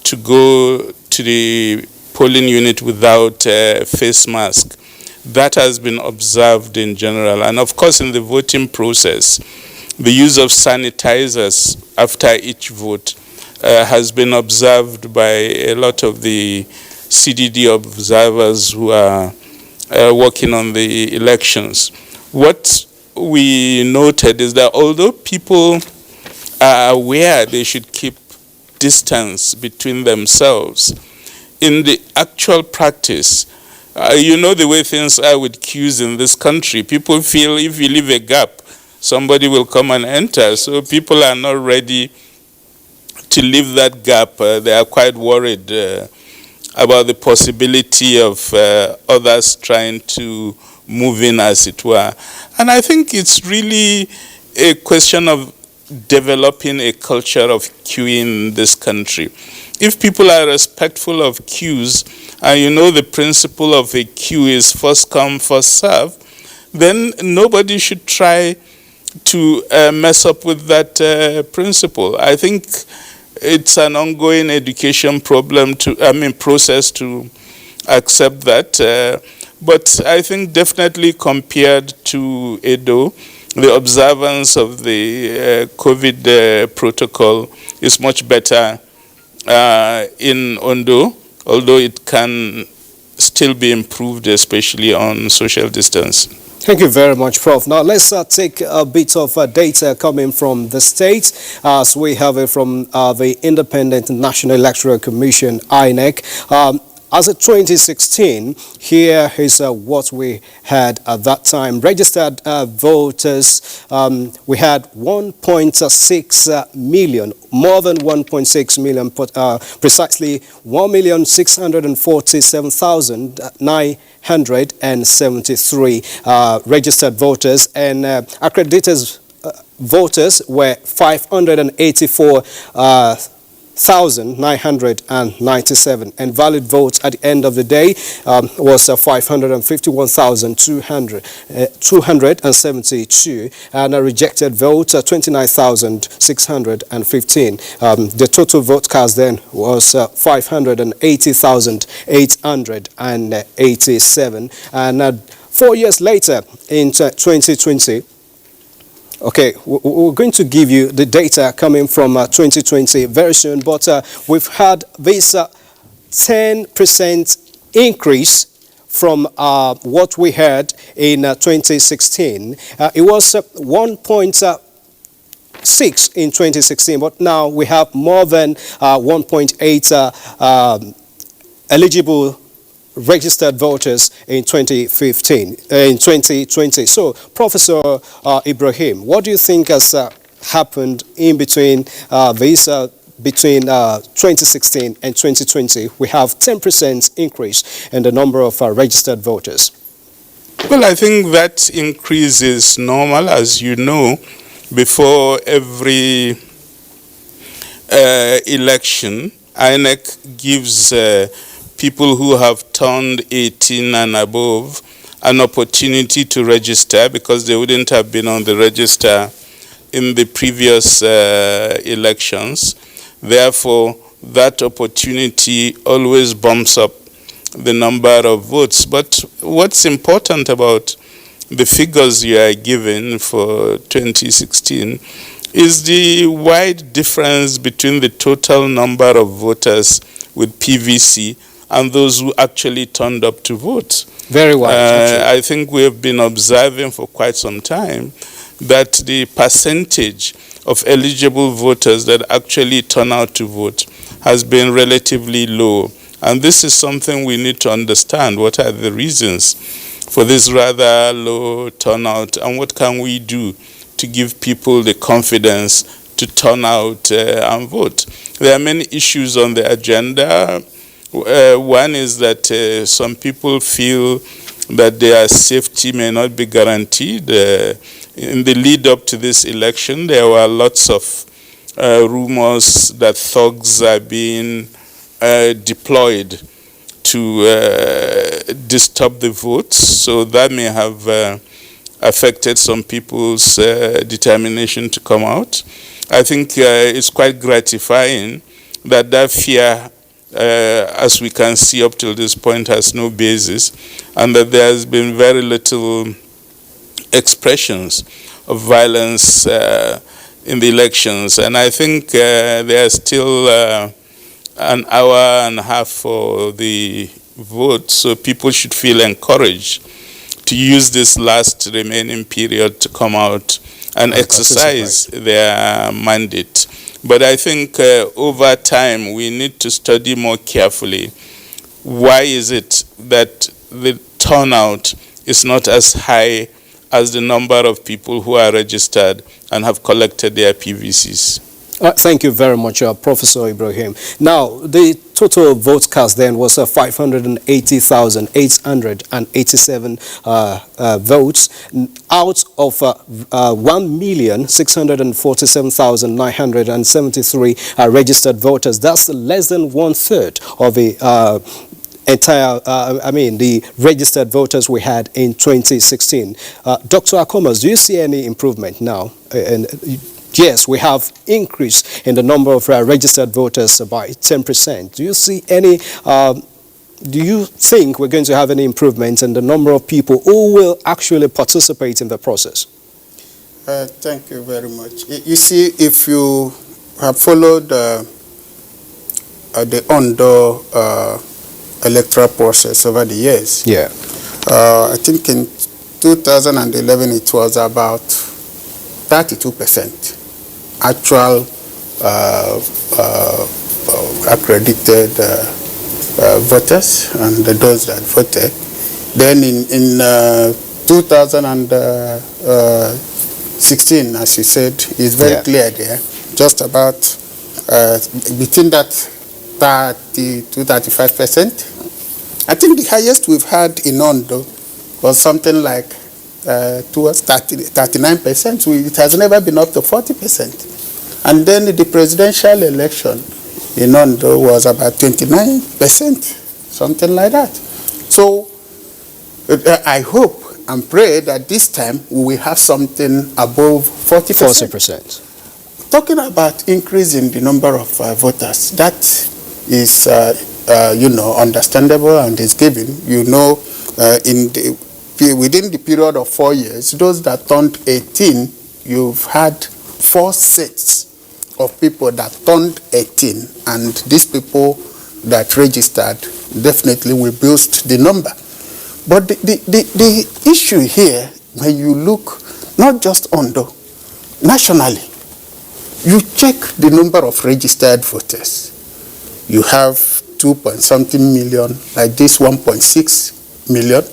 to go to the polling unit without a face mask. That has been observed in general. And of course, in the voting process, the use of sanitizers after each vote has been observed by a lot of the CDD observers who are working on the elections. What we noted is that although people are aware they should keep distance between themselves, in the actual practice, the way things are with queues in this country, people feel if you leave a gap, somebody will come and enter. So people are not ready to leave that gap. They are quite worried about the possibility of others trying to move in, as it were. And I think it's really a question of developing a culture of queuing in this country. If people are respectful of queues, and the principle of a queue is first come, first serve, then nobody should try to mess up with that principle. I think it's an ongoing education process to accept that. But I think definitely compared to Edo, the observance of the COVID protocol is much better in Ondo, although it can still be improved, especially on social distance. Thank you very much, Prof. Now let's take a bit of data coming from the state, as we have it from the Independent National Electoral Commission, INEC. As of 2016, here is what we had at that time. Registered voters, we had 1.6 million, more than 1.6 million, precisely 1,647,973 registered voters, and accredited voters were 584,997, and valid votes at the end of the day was 551,272, and rejected votes 29,615. The total vote cast then was 580,887, and 4 years later in 2020. Okay, we're going to give you the data coming from 2020 very soon, but we've had this 10% increase from what we had in 2016. It was 1.6 in 2016, but now we have more than 1.8 eligible registered voters in 2020. So, Professor Ibrahim, what do you think has happened in between between 2016 and 2020? We have 10% increase in the number of registered voters. Well, I think that increase is normal. As you know, before every election, INEC gives people who have turned 18 and above an opportunity to register, because they wouldn't have been on the register in the previous elections. Therefore, that opportunity always bumps up the number of votes. But what's important about the figures you are given for 2016 is the wide difference between the total number of voters with PVC and those who actually turned up to vote. Very wide. I think we have been observing for quite some time that the percentage of eligible voters that actually turn out to vote has been relatively low. And this is something we need to understand. What are the reasons for this rather low turnout, and what can we do to give people the confidence to turn out and vote? There are many issues on the agenda. One is that some people feel that their safety may not be guaranteed. In the lead up to this election, there were lots of rumors that thugs are being deployed to disturb the votes. So that may have affected some people's determination to come out. I think it's quite gratifying that that fear, as we can see up till this point, has no basis, and that there has been very little expressions of violence in the elections. And I think there's still an hour and a half for the vote, so people should feel encouraged to use this last remaining period to come out and exercise their mandate. But I think over time we need to study more carefully why is it that the turnout is not as high as the number of people who are registered and have collected their PVCs. Thank you very much, Professor Ibrahim. Now, the total votes cast then was 580,887 votes out of 1,647,973 registered voters. That's less than 1/3 of the the registered voters we had in 2016. Dr. Akomas, do you see any improvement now? Yes, we have increase in the number of registered voters by 10%. Do you see any, do you think we're going to have any improvement in the number of people who will actually participate in the process? Thank you very much. You see, if you have followed the Ondo electoral process over the years, I think in 2011 it was about 32% actual accredited voters and those that voted. Then in 2016, as you said, it's very clear there, just about between that 30 to 35%. I think the highest we've had in Ondo was something like towards 39%. It has never been up to 40%. And then the presidential election in Ondo was about 29%, something like that. So I hope and pray that this time we will have something above 40%. 40%. Talking about increasing the number of voters, that is, understandable and is given. Within the period of 4 years, those that turned 18, you've had 4 sets of people that turned 18, and these people that registered definitely will boost the number. But the issue here, when you look, not just Ondo, nationally, you check the number of registered voters. You have 2-point-something million, like this 1.6 million.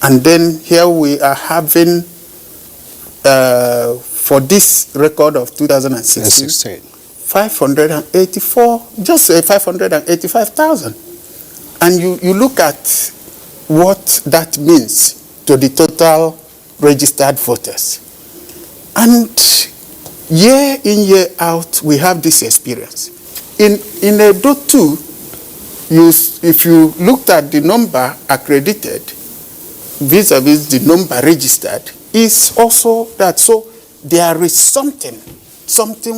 And then here we are having, for this record of 2016, 584, just 585,000. And you look at what that means to the total registered voters. And year in, year out, we have this experience. In Edo too, if you looked at the number accredited vis-a-vis the number registered, is also that. So there is something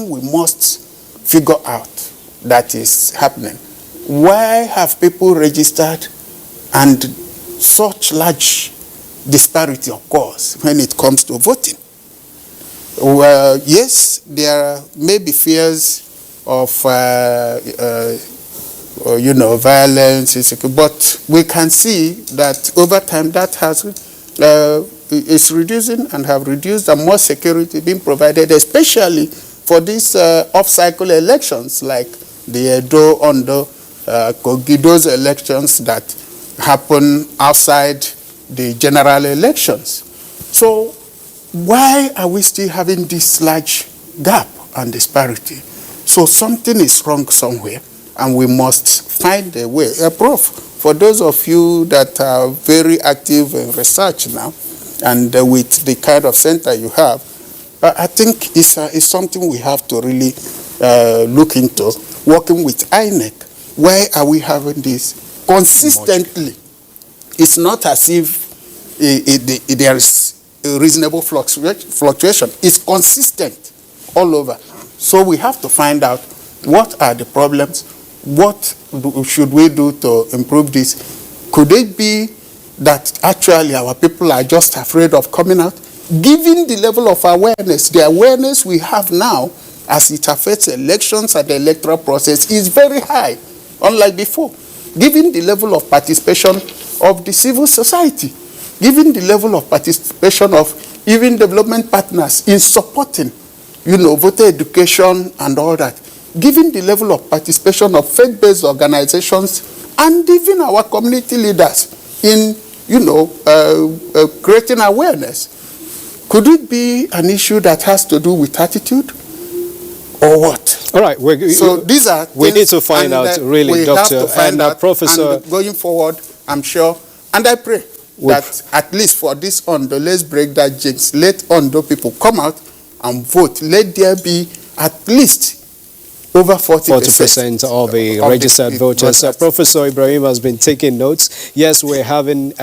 we must figure out that is happening. Why have people registered and such large disparity occurs when it comes to voting? Well, yes, there may be fears of violence, but we can see that over time that is reducing and have reduced, and more security being provided, especially for these off-cycle elections like the Edo, Ondo, Kogi, those elections that happen outside the general elections. So why are we still having this large gap and disparity? So something is wrong somewhere, and we must find a way. Prof, for those of you that are very active in research now, and with the kind of center you have, I think it's something we have to really look into, working with INEC. Why are we having this consistently? It's not as if there is a reasonable fluctuation. It's consistent all over. So we have to find out what are the problems, what should we do to improve this. Could it be that actually our people are just afraid of coming out? Given the level of awareness, the awareness we have now as it affects elections and the electoral process is very high, unlike before. Given the level of participation of the civil society, given the level of participation of even development partners in supporting, voter education and all that, given the level of participation of faith-based organizations and even our community leaders in, creating awareness, could it be an issue that has to do with attitude or what? All right. So these are things, we need to find out, really, Doctor and Professor. And going forward, I'm sure, and I pray that at least for this Ondo, let's break that jinx. Let Ondo people come out and vote. Let there be at least over 40%. 40% of the registered voters. Professor Ibrahim has been taking notes. Yes, we're having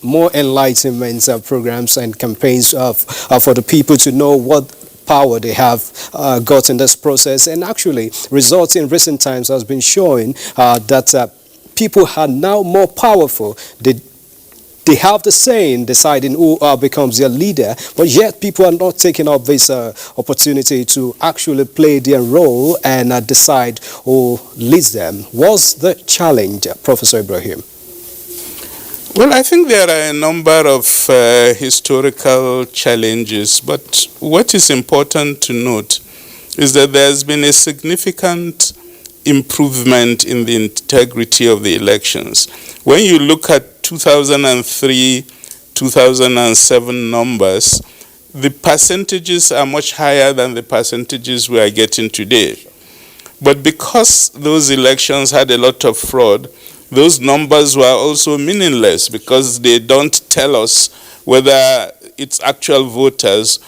more enlightenment programs and campaigns for the people to know what power they have got in this process. And actually, results in recent times has been showing that people are now more powerful. They have the say in deciding who becomes their leader, but yet people are not taking up this opportunity to actually play their role and decide who leads them. What's the challenge, Professor Ibrahim? Well, I think there are a number of historical challenges, but what is important to note is that there's been a significant improvement in the integrity of the elections. When you look at 2003, 2007 numbers, the percentages are much higher than the percentages we are getting today. But because those elections had a lot of fraud, those numbers were also meaningless because they don't tell us whether it's actual voters